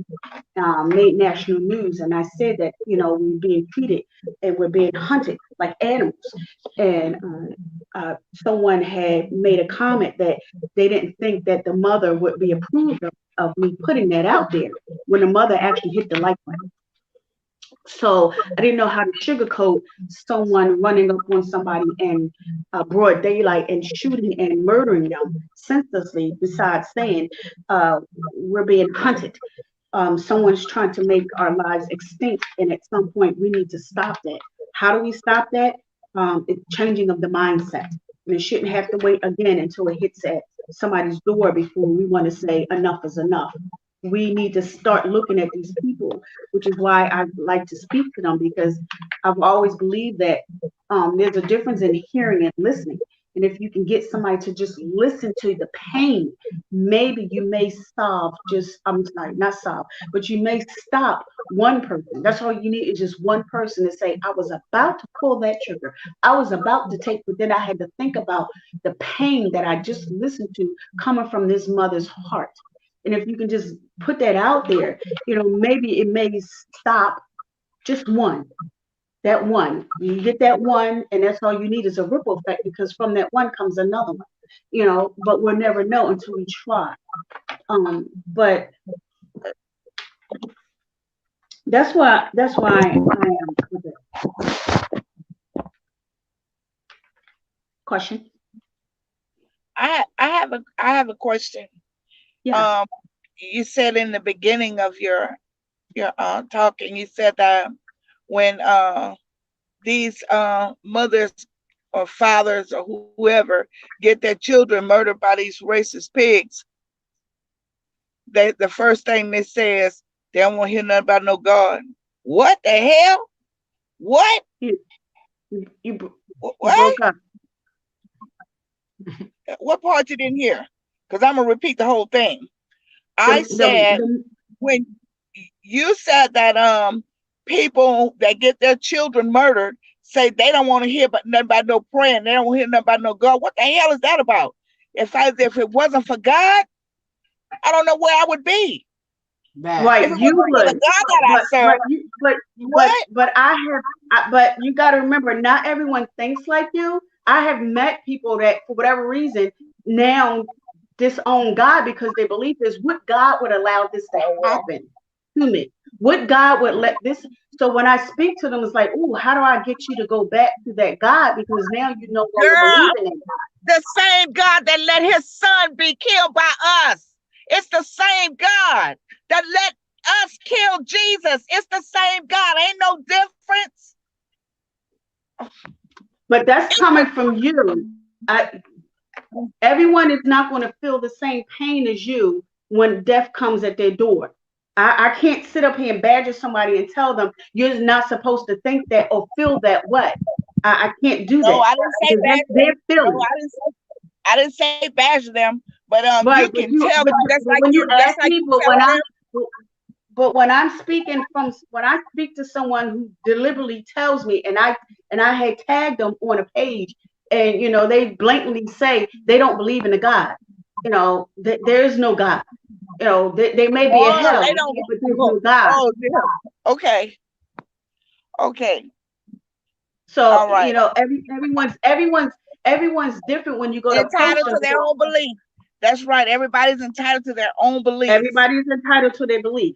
made national news. And I said that, we're being treated and we're being hunted like animals. And someone had made a comment that they didn't think that the mother would be approved of me putting that out there when the mother actually hit the like button. So I didn't know how to sugarcoat someone running up on somebody in broad daylight and shooting and murdering them senselessly, besides saying we're being hunted. Someone's trying to make our lives extinct, and at some point we need to stop that. How do we stop that? It's changing of the mindset. And it shouldn't have to wait again until it hits at somebody's door before we want to say enough is enough. We need to start looking at these people, which is why I like to speak to them, because I've always believed that there's a difference in hearing and listening. And if you can get somebody to just listen to the pain, maybe you may solve I'm sorry, not solve, but you may stop one person. That's all you need, is just one person to say, I was about to pull that trigger. I was about to take, but then I had to think about the pain that I just listened to coming from this mother's heart. And if you can just put that out there, maybe it may stop just one. That one, you get that one, and that's all you need is a ripple effect, because from that one comes another one, but we'll never know until we try. But that's why I am with it. Question. I have a question. Yeah. You said in the beginning of your talking, you said that when these mothers or fathers or whoever get their children murdered by these racist pigs, the first thing they say is they don't want to hear nothing about no God. What the hell? What? You what? broke up. What part you didn't hear? Because I'm gonna repeat the whole thing. I said when you said that people that get their children murdered say they don't want to hear nothing about no praying, they don't want to hear nothing about no God. What the hell is that about? If it wasn't for God, I don't know where I would be. Right, you would. But you got to remember, not everyone thinks like you. I have met people that, for whatever reason, now disown God because they believe this. What God would allow this to happen to me? What God would let this? So when I speak to them, it's like, oh, how do I get you to go back to that God? Because now you no longer believe in that God. The same God that let his son be killed by us. It's the same God that let us kill Jesus. It's the same God. Ain't no difference. But that's coming from you. Everyone is not going to feel the same pain as you when death comes at their door. I can't sit up here and badger somebody and tell them you're not supposed to think that or feel that way. I can't do that. No, I didn't say badger their feelings. No, I didn't say badger them, but right, you can tell them. That's like when you ask like people, but when I'm speaking when I speak to someone who deliberately tells me, and I had tagged them on a page, and they blatantly say they don't believe in a God. There is no God. They may be a hell, but there's no God. Oh, yeah. Okay. So right. Everyone's different when you go entitled to their own belief. That's right. Everybody's entitled to their own belief. Everybody's entitled to their belief.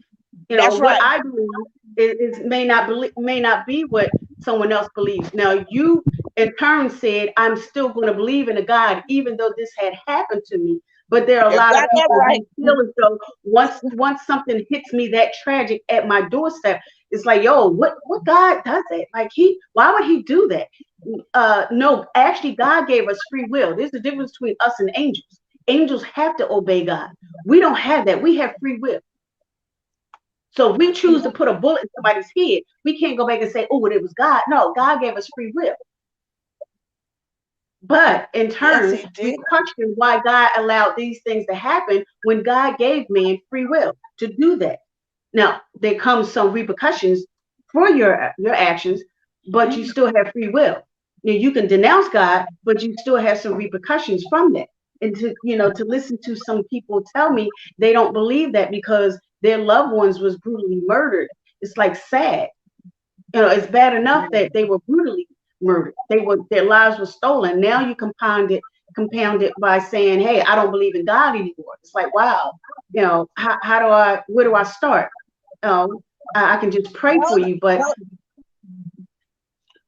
That's what right. I believe is may not be what someone else believes. Now you in turn said, I'm still going to believe in a God, even though this had happened to me. But there are a lot of people who feel as though once something hits me that tragic at my doorstep, it's like, yo, what God does it? Like why would he do that? No, actually, God gave us free will. There's a difference between us and angels. Angels have to obey God. We don't have that. We have free will. So if we choose to put a bullet in somebody's head, we can't go back and say, oh, it was God. No, God gave us free will. But in turn, we question why God allowed these things to happen when God gave man free will to do that. Now, there comes some repercussions for your actions, but you still have free will. Now, you can denounce God, but you still have some repercussions from that. And to listen to some people tell me they don't believe that because their loved ones was brutally murdered. It's like sad. It's bad enough that they were brutally, murdered. Their lives were stolen. Now you compound it by saying, hey, I don't believe in God anymore. It's like, wow, where do I start? I can just pray for you, but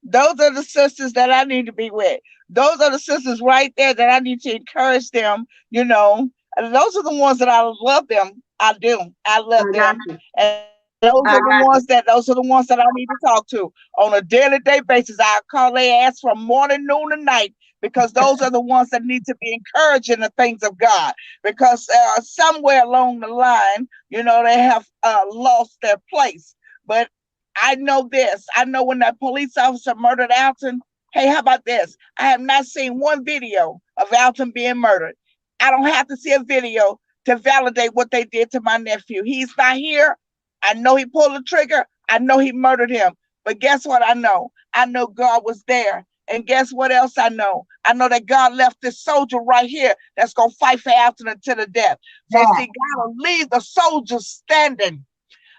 those are the sisters that I need to be with. Those are the sisters right there that I need to encourage them, you know. And those are the ones that I love them. I do. I love them. And those are the ones that I need to talk to on a daily day basis. I call their ass from morning, noon, and night, because those are the ones that need to be encouraged in the things of God. Because somewhere along the line, you know, they have lost their place. But I know this. I know when that police officer murdered Alton, hey, how about this? I have not seen one video of Alton being murdered. I don't have to see a video to validate what they did to my nephew. He's not here. I know he pulled the trigger. I know he murdered him. But guess what I know? I know God was there. And guess what else I know? I know that God left this soldier right here that's going to fight for Alton until the death. So see, God will leave the soldiers standing.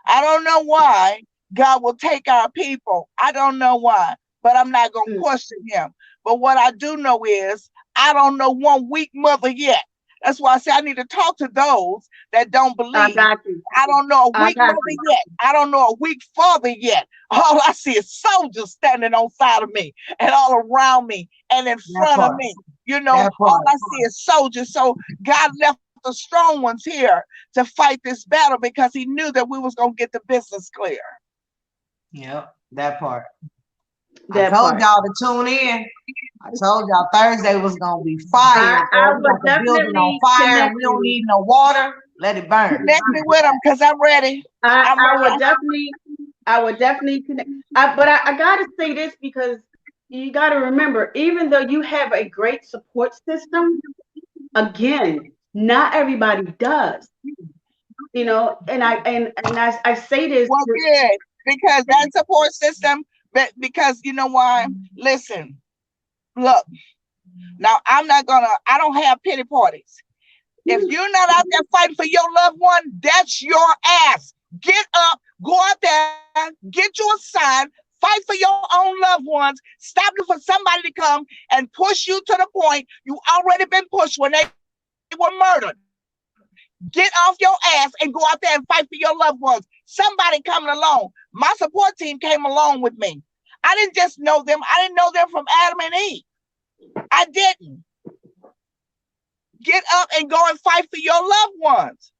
I don't know why God will take our people. I don't know why, but I'm not going to question him. But what I do know is I don't know one weak mother yet. That's why I say I need to talk to those that don't believe. I don't know a weak mother yet. I don't know a weak father yet. All I see is soldiers standing on side of me and all around me and in front of me. You know, all I see is soldiers. So God left the strong ones here to fight this battle because he knew that we was going to get the business clear. Yep, that part. I told y'all to tune in. I told y'all Thursday was gonna be fire. I would definitely on fire. We don't need no water. Let it burn. Connect me with them because I'm ready. I would definitely connect. But I gotta say this because you gotta remember, even though you have a great support system, again, not everybody does. You know, and I say this. Well, good, because that support system. But because you know why? Listen, look, now I don't have pity parties. If you're not out there fighting for your loved one, that's your ass. Get up, go out there, get you a sign, fight for your own loved ones. Stop for somebody to come and push you to the point you already been pushed when they were murdered. Get off your ass and go out there and fight for your loved ones. Somebody coming along. My support team came along with me. I didn't just know them. I didn't know them from Adam and Eve. I didn't. Get up and go and fight for your loved ones.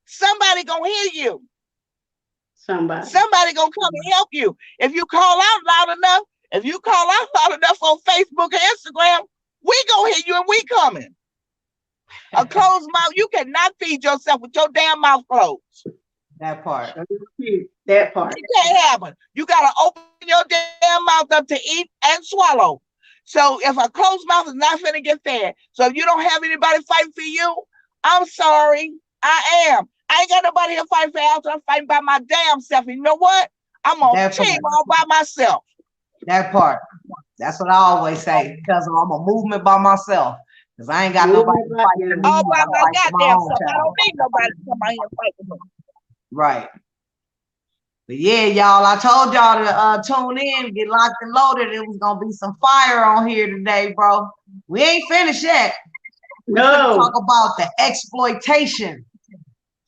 Somebody gonna hear you. Somebody gonna come and help you. If you call out loud enough, on Facebook or Instagram, we gonna hear you and we coming. A closed mouth, you cannot feed yourself with your damn mouth closed. That part. That part. It can't happen. You gotta open your damn mouth up to eat and swallow. So if a closed mouth is not finna get fed, so if you don't have anybody fighting for you, I'm sorry. I am. I ain't got nobody here fighting for Alton. I'm fighting by my damn self. And you know what? I'm on team all by myself. That part. That's what I always say, because I'm a movement by myself. Because I ain't got nobody fighting all by my goddamn self. I don't need nobody to come out here and fight for me. Right. But yeah, y'all, I told y'all to tune in, get locked and loaded. It was gonna be some fire on here today, bro. We ain't finished yet. We're gonna talk about the exploitation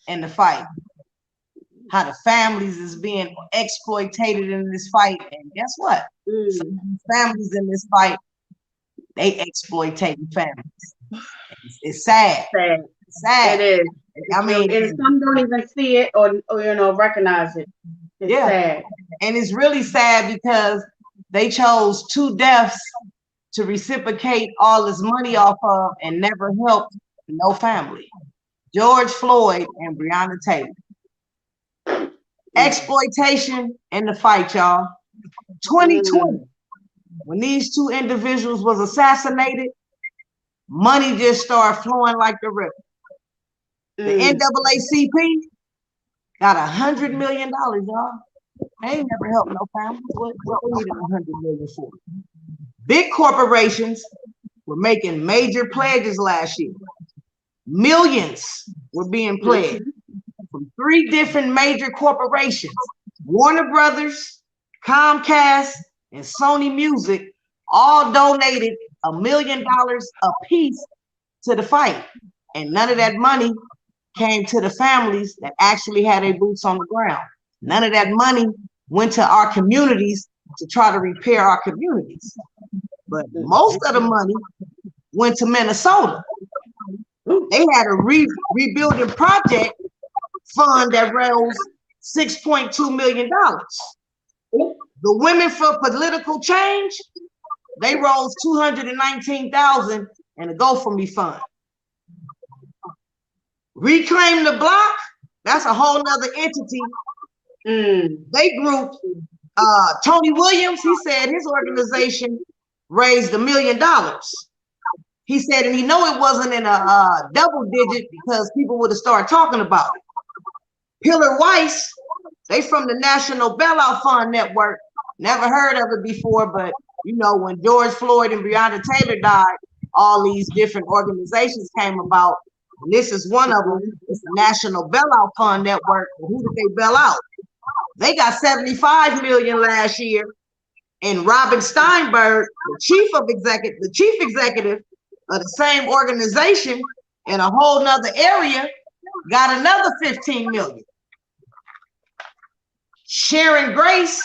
in the fight. How the families is being exploited in this fight. And guess what? Some families in this fight, they exploiting families. It's sad. It's sad. It is. I mean, and some don't even see it or recognize it. It's sad. And it's really sad because they chose 2 deaths to reciprocate all this money off of and never helped no family. George Floyd and Breonna Taylor. Exploitation in the fight, y'all. 2020, when these 2 individuals was assassinated, money just started flowing like the river. The NAACP got $100 million, y'all. They ain't never helped no families. What needed $100 million for? Big corporations were making major pledges last year. Millions were being pledged from 3 different major corporations: Warner Brothers, Comcast, and Sony Music, all donated $1 million a piece to the fight. And none of that money came to the families that actually had their boots on the ground. None of that money went to our communities to try to repair our communities. But most of the money went to Minnesota. They had a rebuilding project fund that rose $6.2 million. The Women for Political Change, they rose $219,000 in a GoFundMe fund. Reclaim the Block, that's a whole nother entity. They grouped Tony Williams. He said his organization raised $1 million. He said, and he know it wasn't in a double digit because people would have started talking about it. Pillar Weiss, they from the National Bailout Fund Network. Never heard of it before, but you know, when George Floyd and Breonna Taylor died, all these different organizations came about. And this is one of them. It's the National Bailout Fund Network. And who did they bail out? They got $75 million last year. And Robin Steinberg, the chief executive of the same organization in a whole nother area, got another $15 million. Sharon Grace,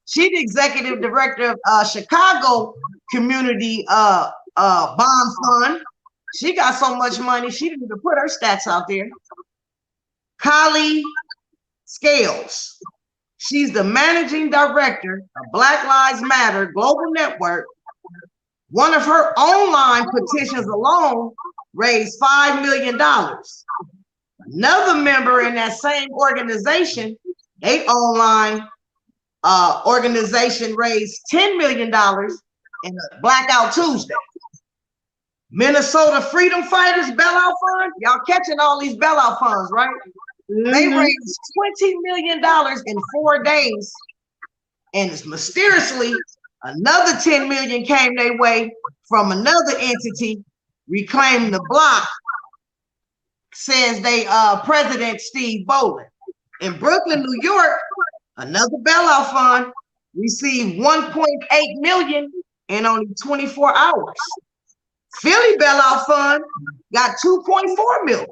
she's the executive director of Chicago Community Bond Fund. She got so much money, she didn't even put her stats out there. Kylie Scales, she's the managing director of Black Lives Matter Global Network. One of her online petitions alone raised $5 million. Another member in that same organization, they online organization raised $10 million in a Blackout Tuesday. Minnesota Freedom Fighters Bailout Fund, y'all catching all these bailout funds, right? They raised $20 million in 4 days, and mysteriously, another $10 million came their way from another entity, Reclaim the Block, says they President Steve Bolin. In Brooklyn, New York, another bailout fund received $1.8 million in only 24 hours. Philly Bailout Fund got $2.4 million.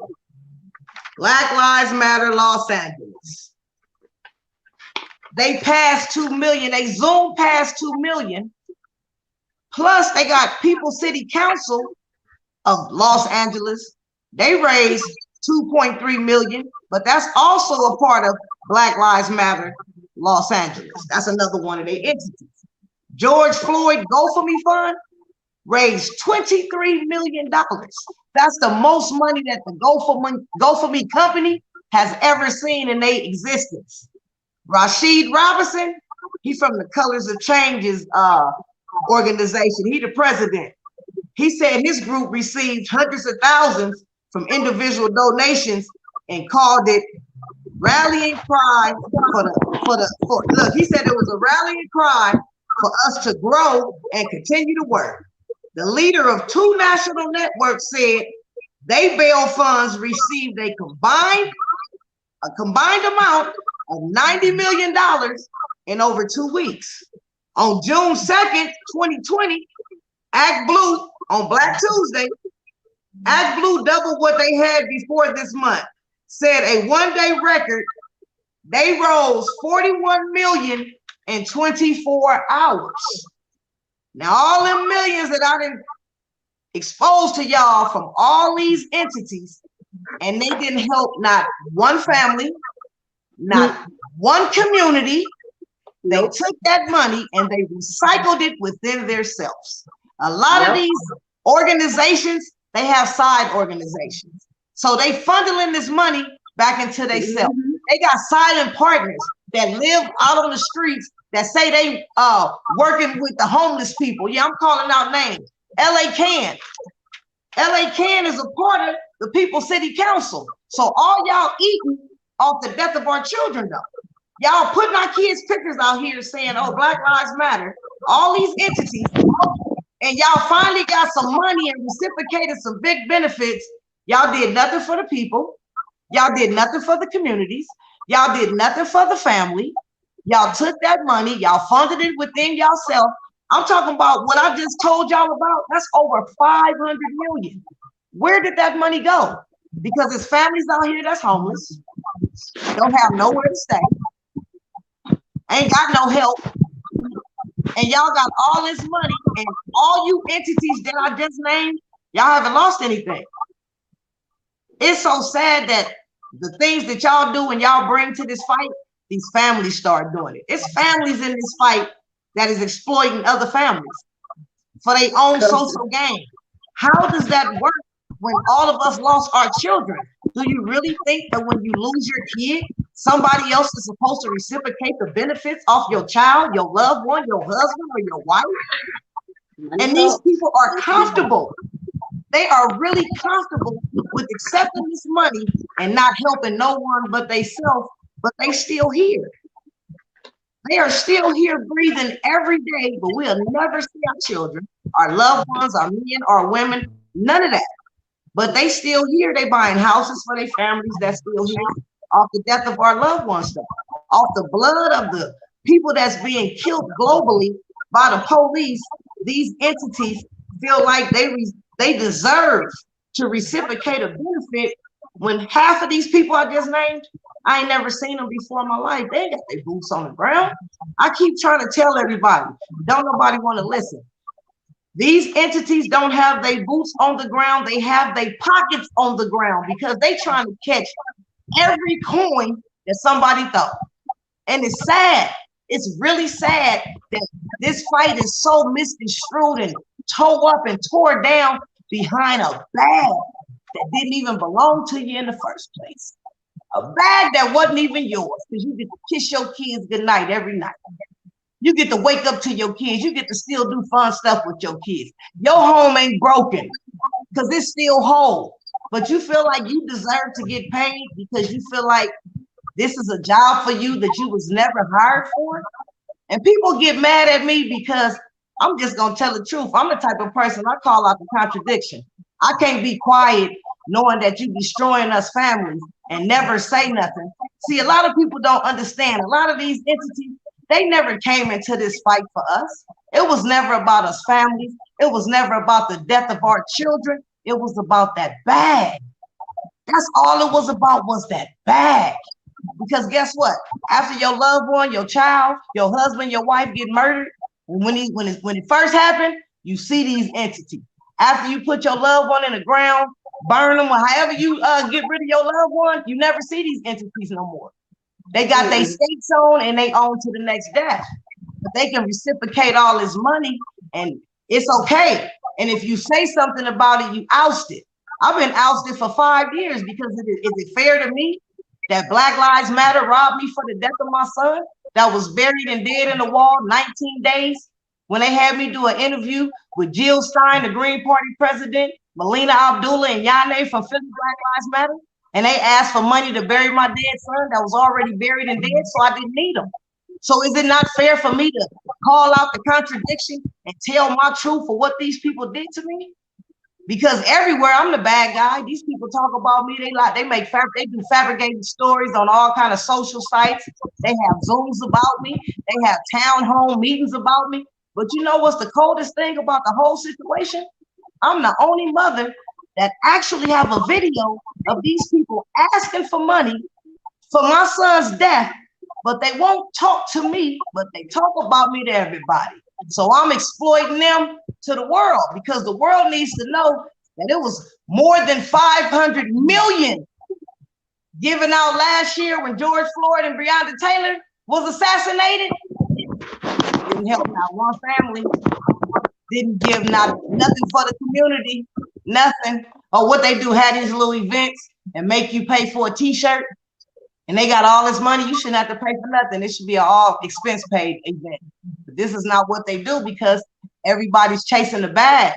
Black Lives Matter Los Angeles. They passed 2 million. They zoomed past 2 million. Plus, they got People City Council of Los Angeles. They raised 2.3 million, but that's also a part of Black Lives Matter Los Angeles. That's another one of their entities. George Floyd GoFundMe Fund raised $23 million. That's the most money that the GoFundMe company has ever seen in their existence. Rashid Robinson, he's from the Colors of Changes organization. He the president. He said his group received hundreds of thousands from individual donations and called it rallying cry look, he said it was a rallying cry for us to grow and continue to work. The leader of 2 national networks said they bail funds received a combined amount of $90 million in over 2 weeks. On June 2nd, 2020, Act Blue on Black Tuesday, Act Blue doubled what they had before this month. Said a 1-day record, they rose 41 million in 24 hours. Now, all them millions that I didn't expose to y'all from all these entities, and they didn't help not one family, not one community. They took that money and they recycled it within themselves. A lot of these organizations, they have side organizations. So they funneling this money back into themselves. They got silent partners that live out on the streets that say they working with the homeless people. Yeah, I'm calling out names. LA Can. LA Can is a part of the People City Council. So all y'all eating off the death of our children though. Y'all putting our kids' pictures out here saying, oh, Black Lives Matter, all these entities, and y'all finally got some money and reciprocated some big benefits. Y'all did nothing for the people. Y'all did nothing for the communities. Y'all did nothing for the family. Y'all took that money, y'all funded it within yourself. I'm talking about what I just told y'all about. That's over 500 million. Where did that money go? Because there's families out here that's homeless, don't have nowhere to stay, ain't got no help, and y'all got all this money, and all you entities that I just named, y'all haven't lost anything. It's so sad that the things that y'all do and y'all bring to this fight, these families start doing it. It's families in this fight that is exploiting other families for their own social gain. How does that work when all of us lost our children? Do you really think that when you lose your kid, somebody else is supposed to reciprocate the benefits off your child, your loved one, your husband, or your wife? And these people are comfortable. They are really comfortable with accepting this money and not helping no one but themselves, but they still here. They are still here breathing every day, but we'll never see our children, our loved ones, our men, our women, none of that. But they still here. They buying houses for their families that's still here off the death of our loved ones, stuff, off the blood of the people that's being killed globally by the police. These entities feel like they deserve to reciprocate a benefit when half of these people I just named, I ain't never seen them before in my life. They ain't got their boots on the ground. I keep trying to tell everybody, don't nobody want to listen. These entities don't have their boots on the ground. They have their pockets on the ground because they trying to catch every coin that somebody throw. And it's sad. It's really sad that this fight is so misconstrued and tore up and tore down behind a bag that didn't even belong to you in the first place. A bag that wasn't even yours, because you get to kiss your kids goodnight every night. You get to wake up to your kids. You get to still do fun stuff with your kids. Your home ain't broken because it's still whole. But you feel like you deserve to get paid because you feel like this is a job for you that you was never hired for. And people get mad at me because I'm just going to tell the truth. I'm the type of person, I call out the contradiction. I can't be quiet knowing that you destroying us families and never say nothing. See, a lot of people don't understand. A lot of these entities, they never came into this fight for us. It was never about us families. It was never about the death of our children. It was about that bag. That's all it was about, was that bag. Because guess what? After your loved one, your child, your husband, your wife get murdered, when it first happened, you see these entities. After you put your loved one in the ground, burn them, or however you get rid of your loved one, you never see these entities no more. They got their states on and they own to the next death. But they can reciprocate all this money and it's okay. And if you say something about it, you ousted. I've been ousted for 5 years because is it fair to me that Black Lives Matter robbed me for the death of my son that was buried and dead in the wall 19 days when they had me do an interview with Jill Stein, the Green Party president, Melina Abdullah and Yane from Philly Black Lives Matter. And they asked for money to bury my dead son that was already buried and dead, so I didn't need them. So is it not fair for me to call out the contradiction and tell my truth for what these people did to me? Because everywhere I'm the bad guy. These people talk about me. They do fabricated stories on all kind of social sites. They have Zooms about me. They have town hall meetings about me. But you know what's the coldest thing about the whole situation? I'm the only mother that actually have a video of these people asking for money for my son's death, but they won't talk to me, but they talk about me to everybody. So I'm exploiting them to the world because the world needs to know that it was more than 500 million given out last year when George Floyd and Breonna Taylor was assassinated. Didn't help not one family. Didn't give nothing for the community, nothing. Or what they do, had these little events and make you pay for a t-shirt. And they got all this money, you shouldn't have to pay for nothing. It should be an all expense paid event. But this is not what they do because everybody's chasing the bag.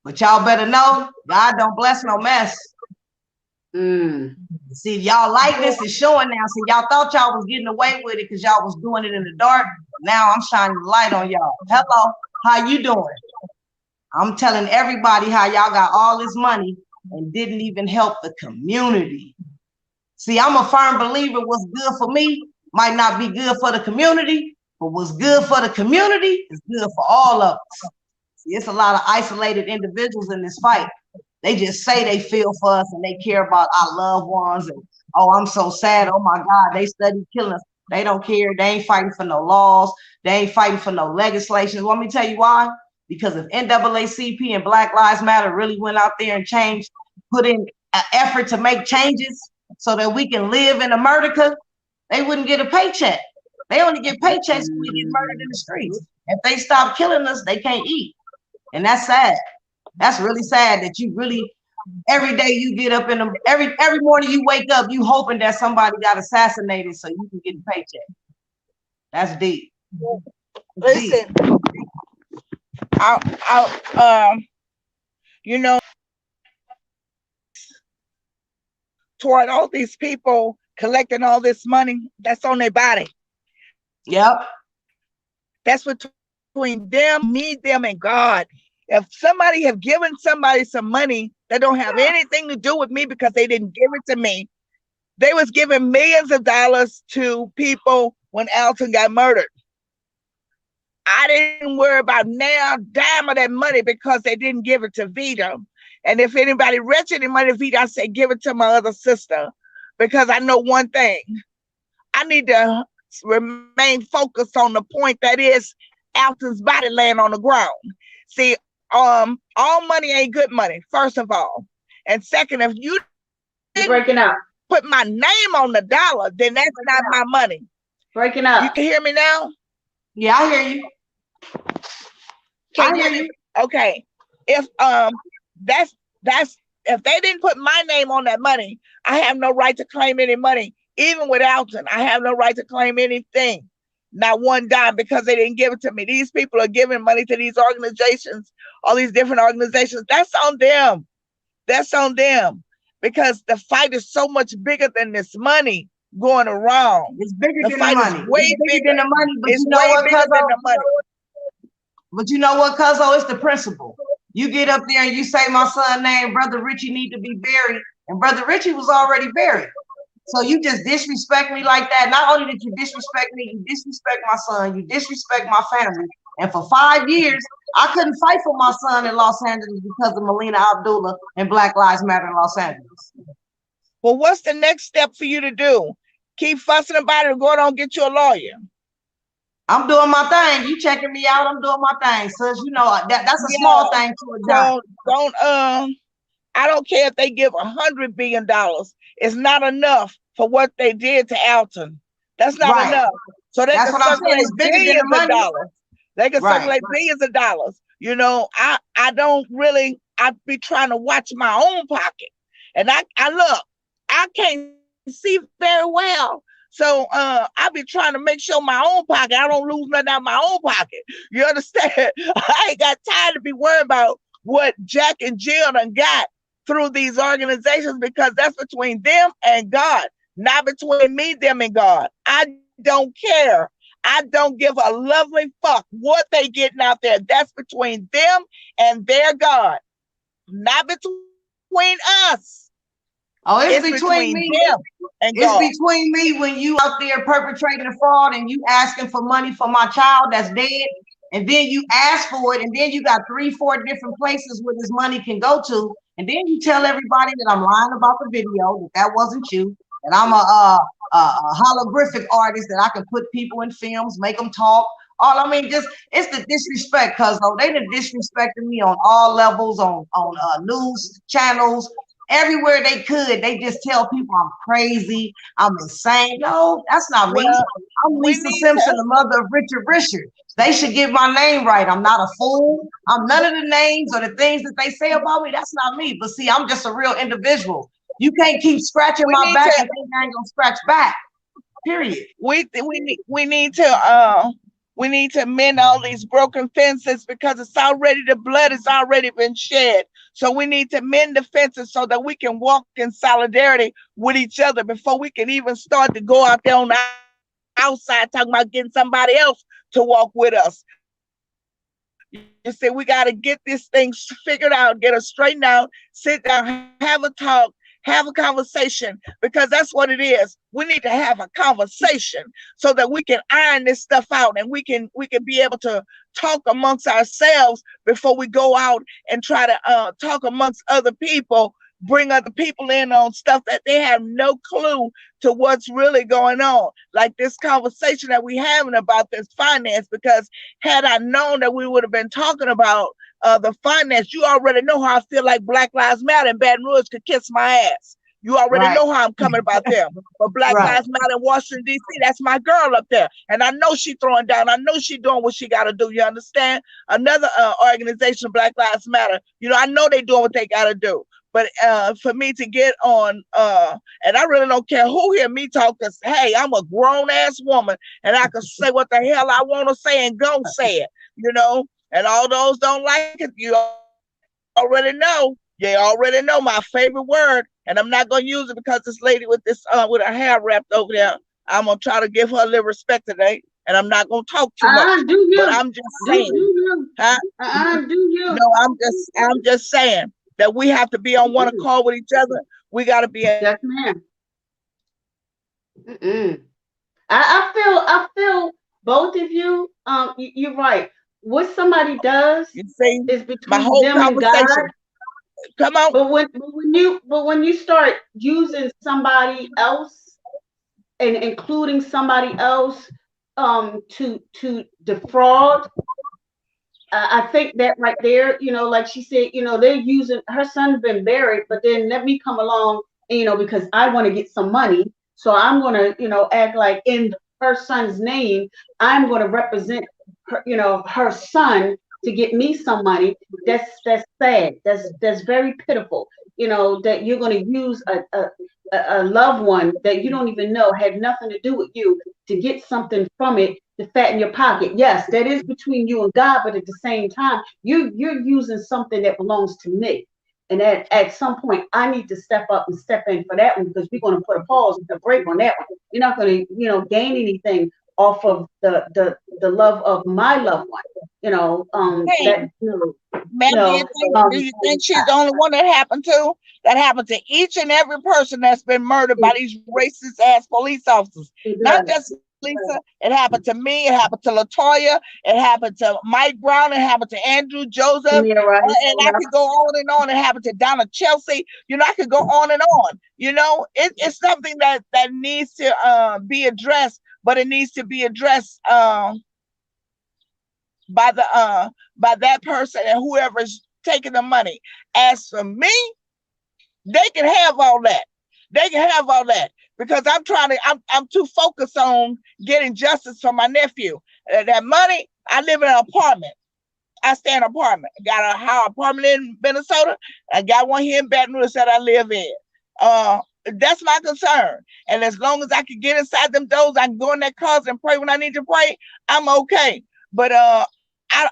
But y'all better know, God don't bless no mess. See, y'all like this is showing now. See, y'all thought y'all was getting away with it because y'all was doing it in the dark. Now I'm shining the light on y'all. Hello, how you doing? I'm telling everybody how y'all got all this money and didn't even help the community. See, I'm a firm believer what's good for me might not be good for the community, But what's good for the community is good for all of us. See, it's a lot of isolated individuals in this fight. They just say they feel for us and they care about our loved ones. And, oh, I'm so sad. Oh, my God, they study killing us. They don't care. They ain't fighting for no laws. They ain't fighting for no legislation. Let me tell you why. Because if NAACP and Black Lives Matter really went out there and changed, put in an effort to make changes so that we can live in America, they wouldn't get a paycheck. They only get paychecks when we get murdered in the streets. If they stop killing us, they can't eat. And that's sad. That's really sad that you really, every day you get up in the, every morning you wake up, you hoping that somebody got assassinated so you can get a paycheck. That's deep. Listen, you know, toward all these people collecting all this money, that's on their body. Yep. That's between them, me, them, and God. If somebody have given somebody some money that don't have anything to do with me because they didn't give it to me, they was giving millions of dollars to people when Alton got murdered. I didn't worry about now dime of that money because they didn't give it to Vita. And if anybody wretched in money, Vita, I say, give it to my other sister. Because I know one thing. I need to remain focused on the point that is Alton's body laying on the ground. See, all money ain't good money, first of all. And second, if you breaking up, put my name on the dollar, then that's not my money. Breaking up. You can hear me now? Yeah, I hear you. I hear you. Okay. If if they didn't put my name on that money, I have no right to claim any money. Even with Alton, I have no right to claim anything. Not one dime, because they didn't give it to me. These people are giving money to these organizations, all these different organizations. That's on them. That's on them. Because the fight is so much bigger than this money going around. It's bigger than the money. Way bigger than the money. But it's you know way what, bigger than the money. But you know what, Cuzzo? It's the principle. You get up there and you say my son's name, Brother Richie need to be buried. And Brother Richie was already buried. So you just disrespect me like that. Not only did you disrespect me, you disrespect my son, you disrespect my family. And for 5 years, I couldn't fight for my son in Los Angeles because of Melina Abdullah and Black Lives Matter in Los Angeles. Well, what's the next step for you to do? Keep fussing about it or go on and get you a lawyer? I'm doing my thing. You checking me out, I'm doing my thing. So you know that's a small thing to a giant. I don't care if they give $100 billion. It's not enough for what they did to Alton. That's not enough. So they can circulate billions of dollars. They can circulate billions of dollars. You know, I don't really, I be trying to watch my own pocket. And I look, I can't see very well. So I be trying to make sure my own pocket, I don't lose nothing out of my own pocket. You understand? I ain't got time to be worried about what Jack and Jill done got through these organizations, because that's between them and God, not between me, them, and God. I don't care. I don't give a lovely fuck what they getting out there. That's between them and their God, not between us. Oh, it's between me. Them and God. It's between me when you out there perpetrating a fraud and you asking for money for my child that's dead, and then you ask for it, and then you got 3-4 different places where this money can go to, and then you tell everybody that I'm lying about the video, that wasn't you, that I'm a holographic artist, that I can put people in films, make them talk. I mean, just it's the disrespect, cuz they done disrespected me on all levels, on news channels. Everywhere they could, they just tell people I'm crazy, I'm insane. No, that's not me. I'm Lisa Simpson, the mother of Richard Richard. They should get my name right. I'm not a fool. I'm none of the names or the things that they say about me. That's not me. But see, I'm just a real individual. You can't keep scratching my back and think I ain't gonna scratch back. Period. We need to mend all these broken fences, because it's already, the blood has already been shed. So we need to mend the fences so that we can walk in solidarity with each other before we can even start to go out there on the outside talking about getting somebody else to walk with us. You see, we got to get this thing figured out, get it straightened out, sit down, have a talk, Have a conversation, because that's what it is. We need to have a conversation so that we can iron this stuff out, and we can be able to talk amongst ourselves before we go out and try to talk amongst other people, bring other people in on stuff that they have no clue to what's really going on. Like this conversation that we having about this finance, because had I known that we would have been talking about the finance, you already know how I feel like Black Lives Matter and Baton Rouge could kiss my ass. You already know how I'm coming about them. But Black Lives Matter in Washington, D.C., that's my girl up there. And I know she throwing down. I know she doing what she got to do. You understand? Another organization, Black Lives Matter, you know, I know they doing what they got to do. But for me to get on, and I really don't care who hear me talk, because, hey, I'm a grown-ass woman, and I can say what the hell I want to say and go say it, you know? And all those don't like it, you already know. You already know my favorite word, and I'm not going to use it because this lady with this with her hair wrapped over there, I'm going to try to give her a little respect today, and I'm not going to talk too much. But I'm just saying. No, I'm just saying that we have to be on one accord with each other. We got to be. Yes, ma'am. I feel both of you. You're right. What somebody does is between my whole them and God. Come on. But when you start using somebody else and including somebody else to defraud, I think that right there, you know, like she said, you know, they're using, her son's been buried, but then let me come along, you know, because I want to get some money, so I'm going to, you know, act like in her son's name, I'm going to represent her, you know, her son to get me some money. That's sad. That's very pitiful. You know, that you're going to use a loved one that you don't even know, had nothing to do with you, to get something from it to fatten your pocket. Yes, that is between you and God, but at the same time, you're using something that belongs to me. And at some point, I need to step up and step in for that one, because we're going to put a pause, a break on that one. You're not going to, you know, gain anything off of the love of my loved one. You know, hey, ma'am, do you think she's the only one that happened to? That happened to each and every person that's been murdered by these racist ass police officers. Not just Lisa. It happened to me. It happened to Latoya. It happened to Mike Brown. It happened to Andrew Joseph. And I could go on and on. It happened to Donna Chelsea. You know, I could go on and on. You know, it's something that needs to be addressed, but it needs to be addressed by that person and whoever's taking the money. As for me, they can have all that. They can have all that, because I'm too focused on getting justice for my nephew. That money, I live in an apartment. I stay in an apartment. I got a house apartment in Minnesota. I got one here in Baton Rouge that I live in. That's my concern. And as long as I can get inside them doors, I can go in that closet and pray when I need to pray, I'm okay. But I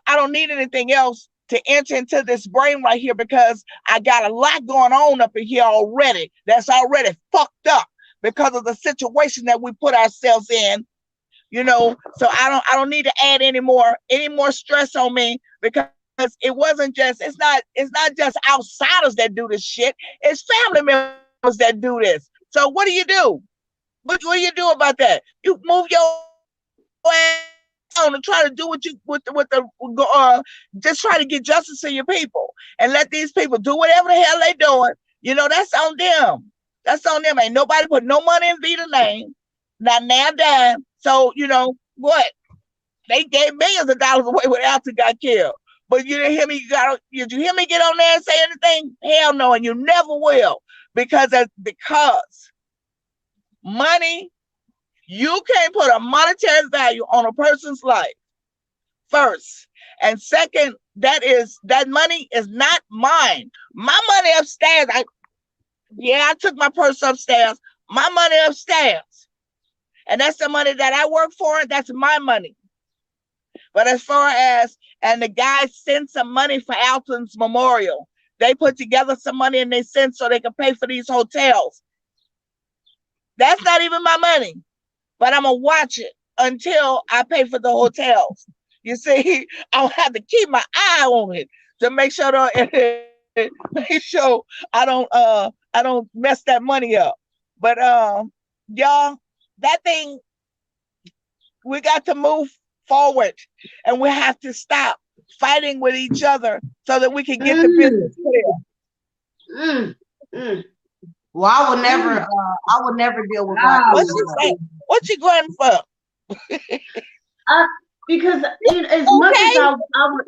don't need anything else to enter into this brain right here, because I got a lot going on up in here already that's already fucked up because of the situation that we put ourselves in, you know. So I don't need to add any more stress on me, because it wasn't just, it's not just outsiders that do this shit. It's family members that do this. So what do you do? What do you do about that? You move your ass on and try to do what you just try to get justice to your people and let these people do whatever the hell they doing. You know, that's on them. That's on them. Ain't nobody put no money in Vita's name, not now dime. So you know what? They gave millions of dollars away when Alton got killed. But you didn't hear me. Did you hear me get on there and say anything? Hell no, and you never will, because money. You can't put a monetary value on a person's life, first. And second, that money is not mine. My money upstairs, I took my purse upstairs. My money upstairs. And that's the money that I work for. That's my money. But as far as, and the guys sent some money for Alton's memorial. They put together some money and they sent so they could pay for these hotels. That's not even my money. But I'm going to watch it until I pay for the hotels. You see, I'll have to keep my eye on it to make sure I I don't mess that money up. But y'all, that thing, we got to move forward, and we have to stop fighting with each other so that we can get the business clear. Well, I would never deal with black. What you say? What you going for? Because as much as I would,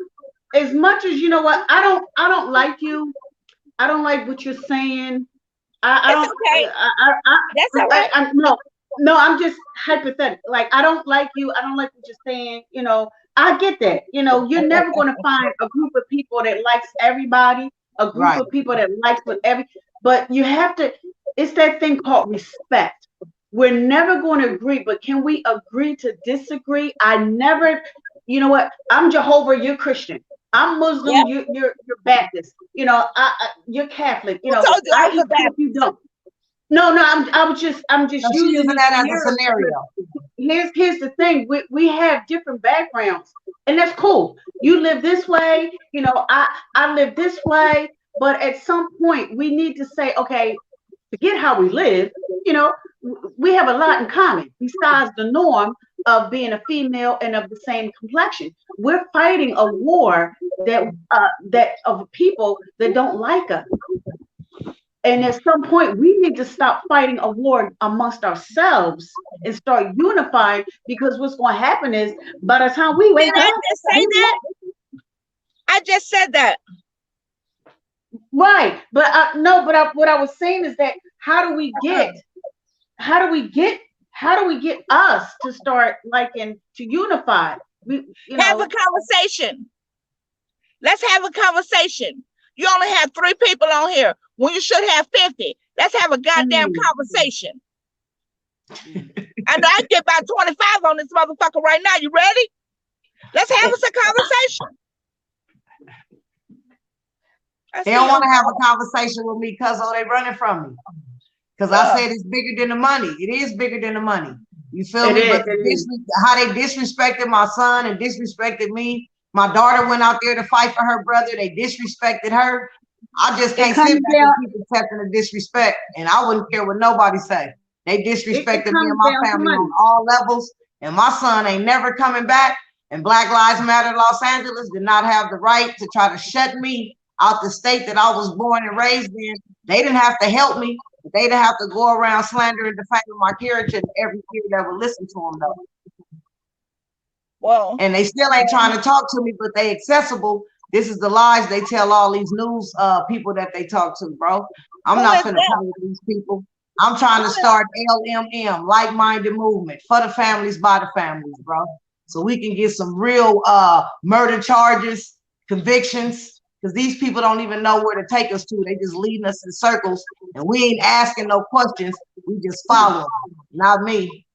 as much as you know what, I don't like you. I don't like what you're saying. I don't. Okay. That's all right. No, I'm just hypothetical. Like, I don't like you. I don't like what you're saying. You know, I get that. You know, you're never going to find a group of people that likes everybody, a group of people that likes with but you have to, it's that thing called respect. We're never going to agree, but can we agree to disagree? You know what? I'm Jehovah, you're Christian. I'm Muslim, you're Baptist. You know, you're Catholic. You know, I eat pork, you don't. No, I'm just using that as a scenario. Here's the thing. We have different backgrounds, and that's cool. You live this way, you know, I live this way, but at some point we need to say, okay, forget how we live. You know, we have a lot in common besides the norm of being a female and of the same complexion. We're fighting a war that of people that don't like us. And at some point, we need to stop fighting a war amongst ourselves and start unifying, because what's going to happen is by the time we wake up. I just said that. Right. But what I was saying is that how do we get us to start liking, to unify? Have a conversation. Let's have a conversation. You only have 3 people on here when you should have 50. Let's have a goddamn conversation. I know I get about 25 on this motherfucker right now. You ready? Let's have us a conversation. They don't want to have a conversation with me because they running from me. Because I said it's bigger than the money. It is bigger than the money. You feel me? But how they disrespected my son and disrespected me. My daughter went out there to fight for her brother. They disrespected her. I just can't sit back and keep accepting the disrespect. And I wouldn't care what nobody say. They disrespected me and my family on all levels. And my son ain't never coming back. And Black Lives Matter Los Angeles did not have the right to try to shut me out the state that I was born and raised in. They didn't have to help me. But they didn't have to go around slandering, defaming my character to every kid that would listen to them, though. Well, and they still ain't trying to talk to me, but they accessible. This is the lies they tell all these news people that they talk to, bro. I'm not gonna play with these people. I'm trying to start LMM, like-minded movement, for the families, by the families, bro. So we can get some real murder charges, convictions, because these people don't even know where to take us to. They just leading us in circles, and we ain't asking no questions. We just follow. Not me,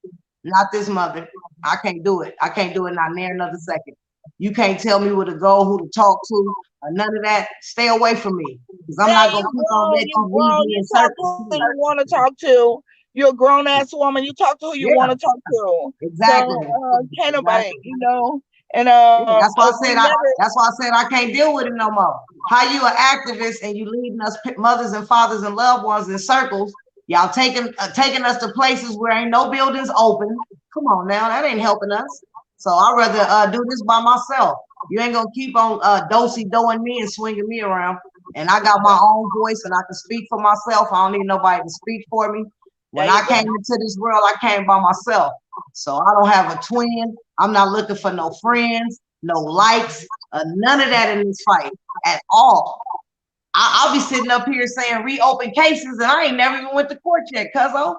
not this mother. I can't do it. I can't do it not near another second. You can't tell me where to go, who to talk to, or none of that. Stay away from me, because I'm not gonna keep on letting you lead me in circles. Who you want to talk to? You're a grown ass woman. You talk to who you want to talk to. Exactly. So, can't nobody, you know. And that's why I said I can't deal with it no more. How you an activist and you leading us mothers and fathers and loved ones in circles? Y'all taking us to places where ain't no buildings open. Come on now, that ain't helping us. So I'd rather do this by myself. You ain't gonna keep on do-si-doing me and swinging me around. And I got my own voice and I can speak for myself. I don't need nobody to speak for me. When I came into this world, I came by myself. So I don't have a twin. I'm not looking for no friends, no likes, none of that in this fight at all. I'll be sitting up here saying reopen cases, and I ain't never even went to court yet, cuzzo.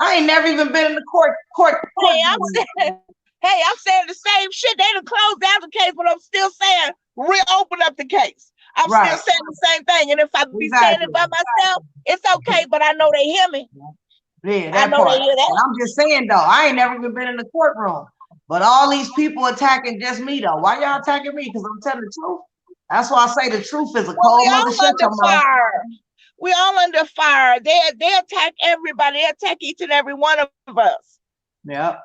I ain't never even been in the court. Hey, I'm saying the same shit. They done closed down the case, but I'm still saying reopen up the case. I'm still saying the same thing. And if I be saying it by myself, it's okay, but I know they hear me. Yeah, that part. They hear that. And I'm just saying, though, I ain't never even been in the courtroom. But all these people attacking just me, though. Why y'all attacking me? Because I'm telling the truth. That's why I say the truth is a cold mother. Shut your mouth. We all under fire. They attack everybody. They attack each and every one of us. Yeah.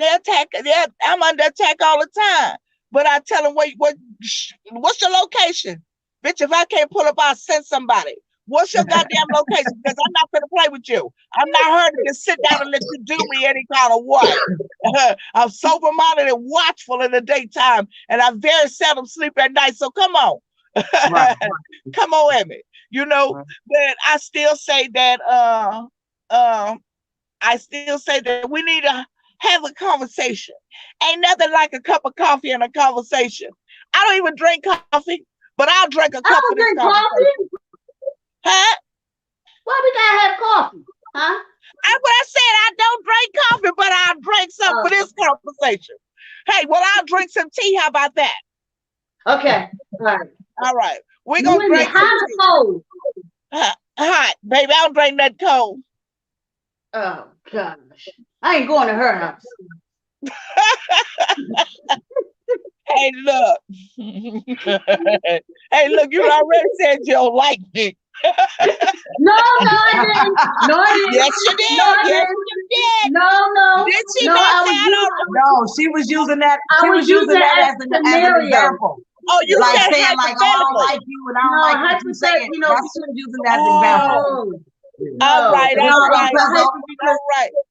I'm under attack all the time. But I tell them, what's your location? Bitch, if I can't pull up, I'll send somebody. What's your goddamn location? Because I'm not gonna play with you. I'm not here to just sit down and let you do me any kind of way. I'm sober-minded and watchful in the daytime, and I very seldom sleep at night. So come on. Right. Come on at me. You know, but I still say that we need to have a conversation. Ain't nothing like a cup of coffee and a conversation. I don't even drink coffee, but I'll drink a cup of this conversation. Huh? Why we gotta have coffee? Huh? That's what I said. I don't drink coffee, but I'll drink some for this conversation. Hey, well, I'll drink some tea. How about that? Okay. All right. All right. We're gonna drink some tea. Cold? Hot, baby. I don't drink that cold. Oh gosh. I ain't going to her house. Hey, look. Hey, look, you already said you don't like me. No, I didn't. No, I didn't. Yes, you did. No, yes, you did. No. Did she no, not say I don't? No, she was using that. She was using that as an example. Oh, you like said saying like, oh, I don't like you and I don't like what you saying. You know, that's she was using that as an example. All right.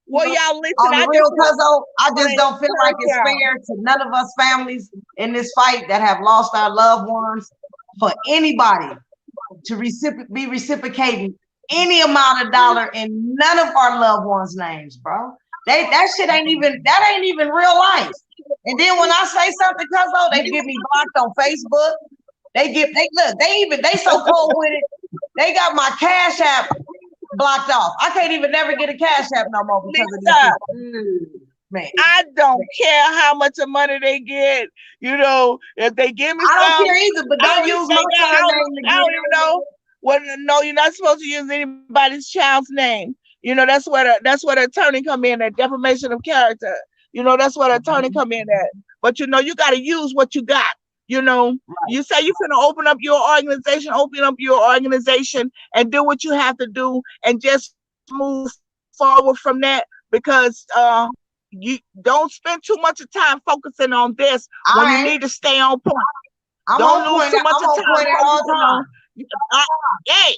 Well, y'all listen. On the real, Cuzzo, I just don't feel like it's fair to none of us families in this fight that have lost our loved ones for anybody to be reciprocating any amount of dollar in none of our loved ones' names, bro. That shit ain't even real life. And then when I say something, Cuzzo, they get me blocked on Facebook. They so cold with it. They got my Cash App blocked off. I can't even never get a Cash App no more because of this. Man, I don't care how much of money they get. You know, if they give me, I don't care either. But don't use my son's name. I don't even know. Well, no, you're not supposed to use anybody's child's name. You know, that's where the attorney come in at defamation of character. You know, that's where the attorney come in at. But you know, you got to use what you got. You know, you say you're going to open up your organization and do what you have to do and just move forward from that, because you don't spend too much of time focusing on this when you need to stay on point. Don't lose too much of time. Hey,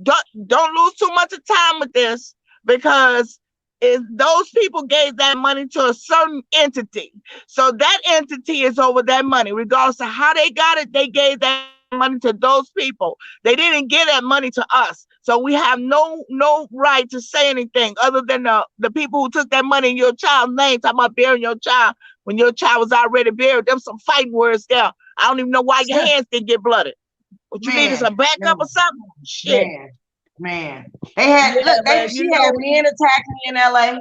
don't lose too much of time with this, because if those people gave that money to a certain entity, so that entity is over that money, regardless of how they got it. They gave that money to those people. They didn't give that money to us, so we have no right to say anything other than the people who took that money in your child's name. Talking about burying your child when your child was already buried. Them some fighting words there. I don't even know why your hands didn't get blooded. What you needed, some backup or something? Shit. Man. They had she had men attack me in LA.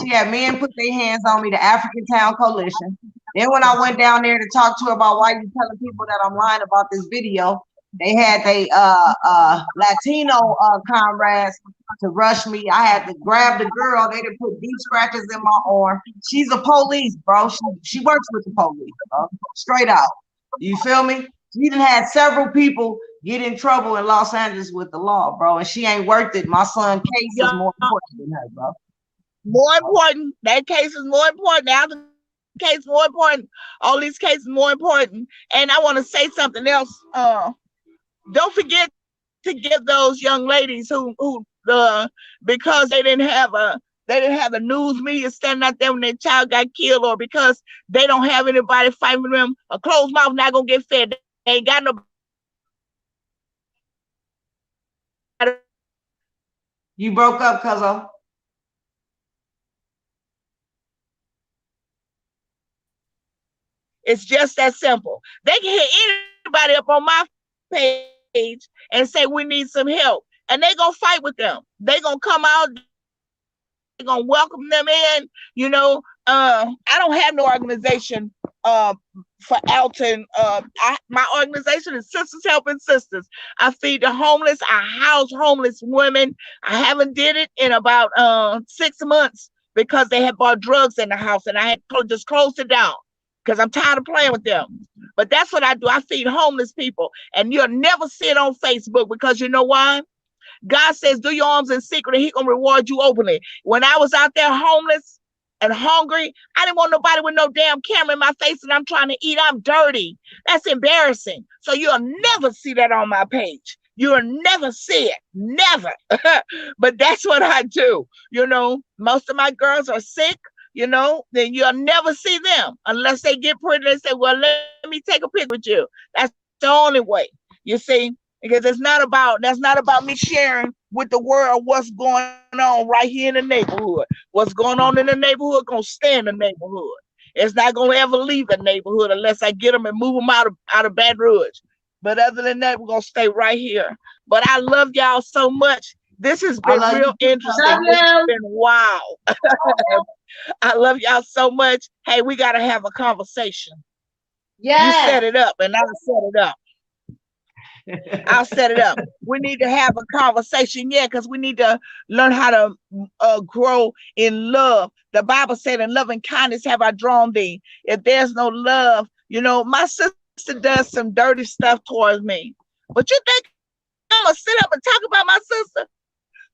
She had men put their hands on me, the African Town Coalition. Then when I went down there to talk to her about why you telling people that I'm lying about this video, they had Latino comrades to rush me. I had to grab the girl. They done put deep scratches in my arm. She's a police, bro. She works with the police, bro. Straight out. You feel me? She done had several people get in trouble in Los Angeles with the law, bro, and she ain't worth it. My son's case is more important than her, bro. More important. That case is more important. Now the case is more important. All these cases more important. And I want to say something else. Don't forget to give those young ladies who because they didn't have the news media standing out there when their child got killed, or because they don't have anybody fighting for them. A closed mouth not gonna get fed. They ain't got no. You broke up, Cuzzo. It's just that simple. They can hit anybody up on my page and say we need some help, and they gonna fight with them. They gonna come out. They gonna welcome them in. You know, I don't have no organization for Alton. My organization is Sisters Helping Sisters. I feed the homeless. I house homeless women. I haven't did it in about 6 months because they had bought drugs in the house, and I had just closed it down because I'm tired of playing with them. But that's what I do. I feed homeless people, and you'll never see it on Facebook, because you know why? God says, do your alms in secret and he gonna reward you openly. When I was out there homeless and hungry, I didn't want nobody with no damn camera in my face and I'm trying to eat. I'm dirty. That's embarrassing. So you'll never see that on my page. You'll never see it, never. But that's what I do. Most of my girls are sick, then you'll never see them unless they get pretty and say, well, let me take a picture with you. That's the only way, you see, because that's not about me sharing with the world what's going on right here in the neighborhood. What's going on in the neighborhood gonna stay in the neighborhood. It's not gonna ever leave the neighborhood unless I get them and move them out of Baton Rouge. But other than that, we're gonna stay right here. But I love y'all so much. This has been real interesting. This has been wow. I love y'all so much. Hey, we gotta have a conversation. Yeah. You set it up and I'll set it up. I'll set it up. We need to have a conversation, because we need to learn how to grow in love. The Bible said, in love and kindness have I drawn thee. If there's no love, my sister does some dirty stuff towards me. But you think I'm going to sit up and talk about my sister?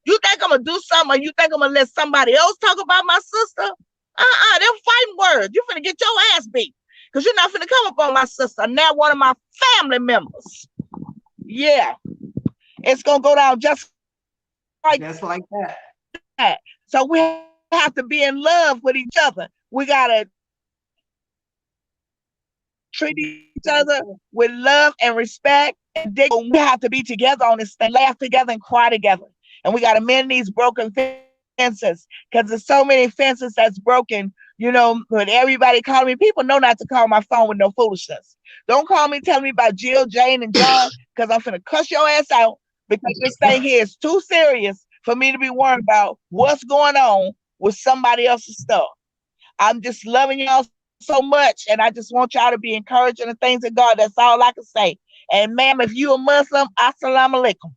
You think I'm going to do something, or you think I'm going to let somebody else talk about my sister? Them fighting words. You finna get your ass beat, because you're not finna come up on my sister. Now one of my family members. Yeah, it's gonna go down just like that. So we have to be in love with each other. We gotta treat each other with love and respect. And we have to be together on this thing, laugh together and cry together. And we gotta mend these broken fences, because there's so many fences that's broken. When everybody calling me, people know not to call my phone with no foolishness. Don't call me telling me about Jill, Jane, and John, because I'm finna cuss your ass out, because this thing here is too serious for me to be worried about what's going on with somebody else's stuff. I'm just loving y'all so much, and I just want y'all to be encouraged in the things of God. That's all I can say. And ma'am, if you a Muslim, assalamu alaikum.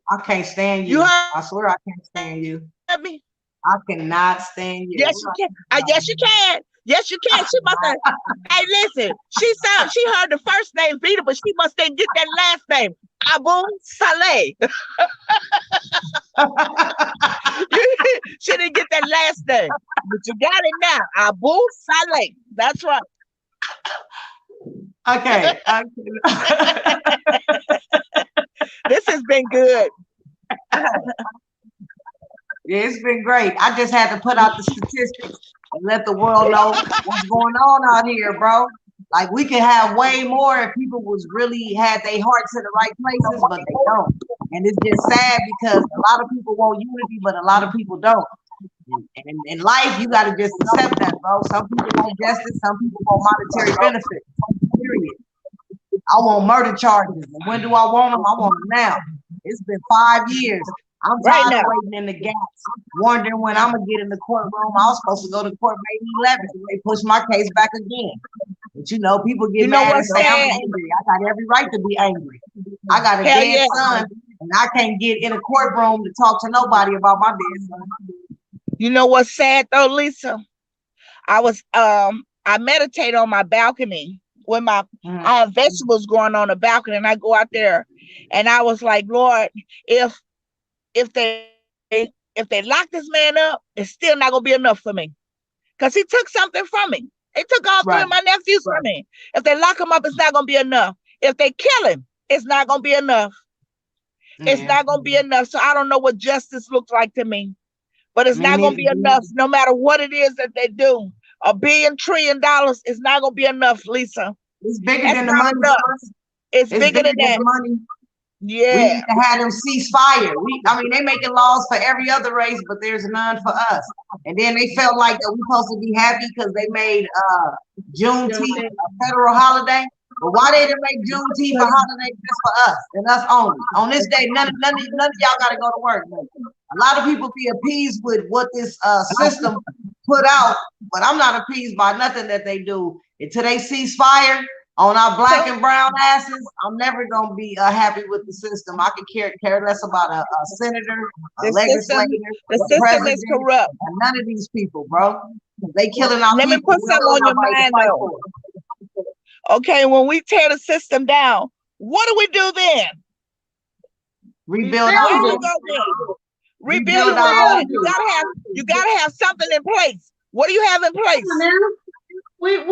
I can't stand you. I swear I can't stand you. Me? I cannot stand you. Yes, you can. Yes, you can. Yes, you can. She must have. Hey, listen. She heard the first name Vita, but she must then get that last name, Abu Saleh. She didn't get that last name, but you got it now, Abu Saleh. That's right. Okay. This has been good. Yeah, it's been great. I just had to put out the statistics and let the world know what's going on out here, bro. Like, we could have way more if people was really had their hearts in the right places, but they don't. And it's just sad because a lot of people want unity, but a lot of people don't. And in life, you got to just accept that, bro. Some people want justice, some people want monetary benefits. Period. I want murder charges. And when do I want them? I want them now. It's been 5 years. I'm tired of waiting in the gaps, wondering when I'm gonna get in the courtroom. I was supposed to go to court May 11th. They pushed my case back again. But people get mad and say I'm angry. I got every right to be angry. I got a dead son, and I can't get in a courtroom to talk to nobody about my dead son. You know what's sad though, Lisa? I meditate on my balcony when I have vegetables growing on the balcony, and I go out there, and I was like, Lord, if they lock this man up, it's still not gonna be enough for me, because he took something from me. They took all three of my nephews from me. If they lock him up, it's not gonna be enough. If they kill him, it's not gonna be enough. It's not gonna be enough. So I don't know what justice looks like to me, but it's not gonna be enough. No matter what it is that they do, $1 billion, $1 trillion is not gonna be enough, Lisa. It's bigger than the money. It's bigger than that. Money. Yeah. We need to have them ceasefire. They making laws for every other race, but there's none for us. And then they felt like that we're supposed to be happy because they made Juneteenth a federal holiday. But why they didn't make Juneteenth a holiday just for us and us only? On this day, none of y'all got to go to work. A lot of people be appeased with what this system put out, but I'm not appeased by nothing that they do. Until they cease fire on our black and brown asses, I'm never gonna be happy with the system. I could care less about a senator, a legislator, the system is corrupt. And none of these people, bro. They killing our people. Let me put something on your mind though. Okay, when we tear the system down, what do we do then? Rebuild Rebuild our own. You gotta have something in place. What do you have in place? We were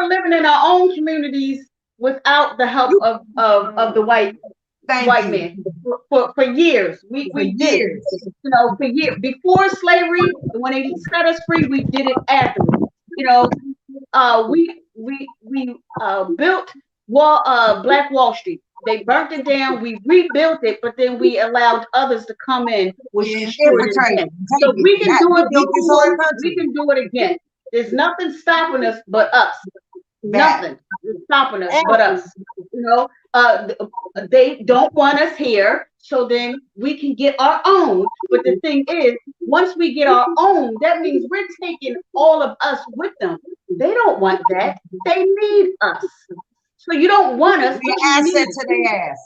living in our own communities without the help of the white man for years. We did it, you know, for years before slavery. When they set us free, we did it afterwards. You know, we built Black Wall Street. They burnt it down. We rebuilt it, but then we allowed others to come in, which destroyed it again. So we can do it before. We can do it again. There's nothing stopping us but us. Nothing is stopping us but us. You know, they don't want us here, so then we can get our own. But the thing is, once we get our own, that means we're taking all of us with them. They don't want that. They need us. So you don't want us. We're an asset to their ass.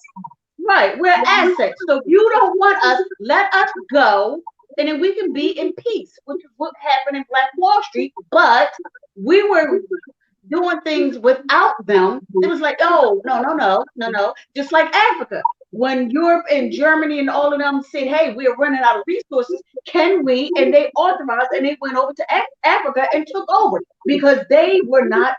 Right, we're assets. So if you don't want us, let us go, and then we can be in peace, which is what happened in Black Wall Street. But we were doing things without them. It was like, oh, no. Just like Africa. When Europe and Germany and all of them said, hey, we're running out of resources, can we? And they authorized, and they went over to Africa and took over because they were not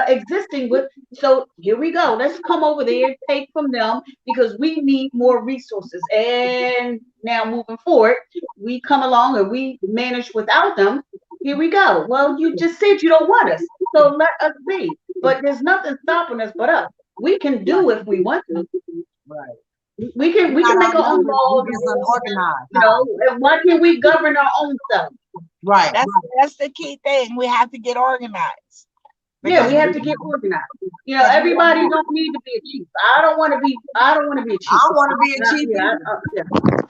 existing with. So here we go. Let's come over there and take from them because we need more resources. And now moving forward, we come along and we manage without them. Here we go. Well, you just said you don't want us, so let us be. But there's nothing stopping us but us. We can do if we want to. Right. We can make our own laws. You know, and why can't we govern our own stuff? Right. That's the key thing. We have to get organized. Yeah, we have to get organized. You know, everybody don't need to be a chief. I don't want to be a chief. I don't want to be a chief.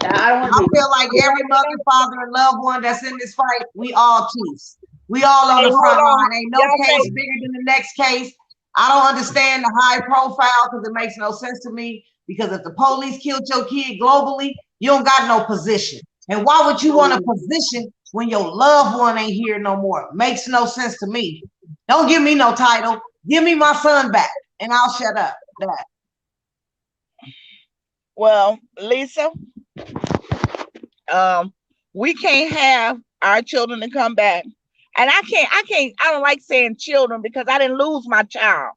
I feel like every mother, father, and loved one that's in this fight, we all chiefs. We all on the front line. Ain't no case bigger than the next case. I don't understand the high profile because it makes no sense to me. Because if the police killed your kid globally, you don't got no position. And why would you want a position when your loved one ain't here no more? Makes no sense to me. Don't give me no title. Give me my son back, and I'll shut up. That. Well, Lisa, we can't have our children to come back. And I don't like saying children because I didn't lose my child.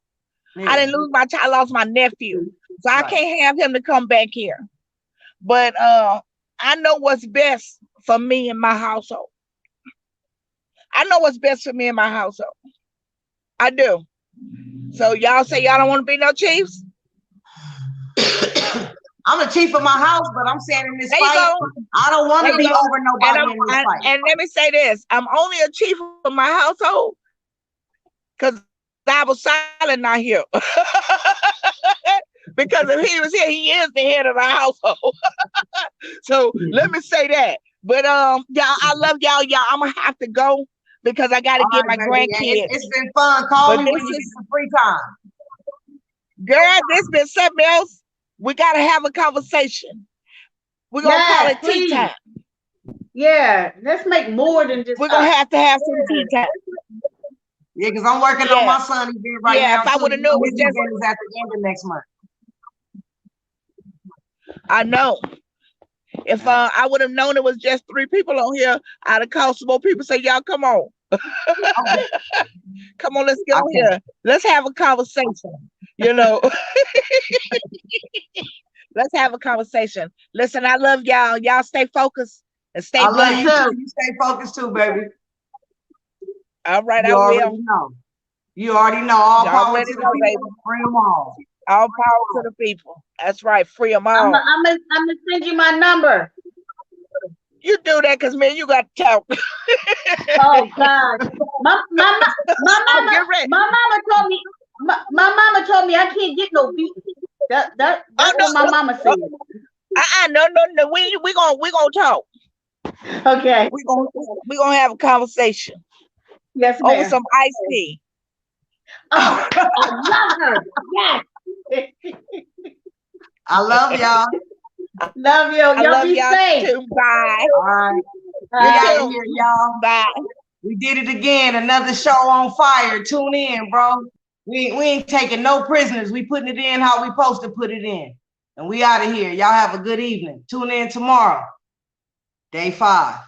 Yeah. I didn't lose my child, I lost my nephew. So I can't have him to come back here. But I know what's best for me in my household. I know what's best for me in my household. I do. So y'all say y'all don't want to be no chiefs? I'm a chief of my house, but I'm saying in this fight, I don't want to be over nobody in this fight. And let me say this, I'm only a chief of my household because I was silent not here. Because if he was here, he is the head of the household. So let me say that. But y'all, I love y'all. I'm gonna have to go because I gotta get my grandkids. It's been fun. Call me when you get some free time. Girl, this been something else. We gotta have a conversation. We're gonna call it tea time. Yeah, let's make more than just. We're gonna have to have some tea time. Yeah, because I'm working on my son event right now. Yeah, if I would have known it was just at the end of next month. I know. If I would have known it was just 3 people on here, I'd have called some more people. Say, y'all, come on. Come on, let's get on here. Let's have a conversation. You know. Let's have a conversation. Listen, I love y'all. Y'all stay focused and stay blessed. I love you. You stay focused too, baby. All right, I will. You already know. All power to the people. Baby. Free them all. All power to the people. That's right. Free them all. I'm gonna send you my number. You do that because, man, you got to talk. Oh, God. My mama told me I can't get no beat. That's what my mama said. No. We gonna talk. Okay. We gonna have a conversation. Yes, ma'am. Over some iced tea. Oh, I love her. Yes. I love y'all. Love you. Y'all be safe. Too. Bye. All right. We out of here, y'all. Bye. We did it again. Another show on fire. Tune in, bro. We ain't taking no prisoners. We putting it in how we supposed to put it in. And we out of here. Y'all have a good evening. Tune in tomorrow. Day 5.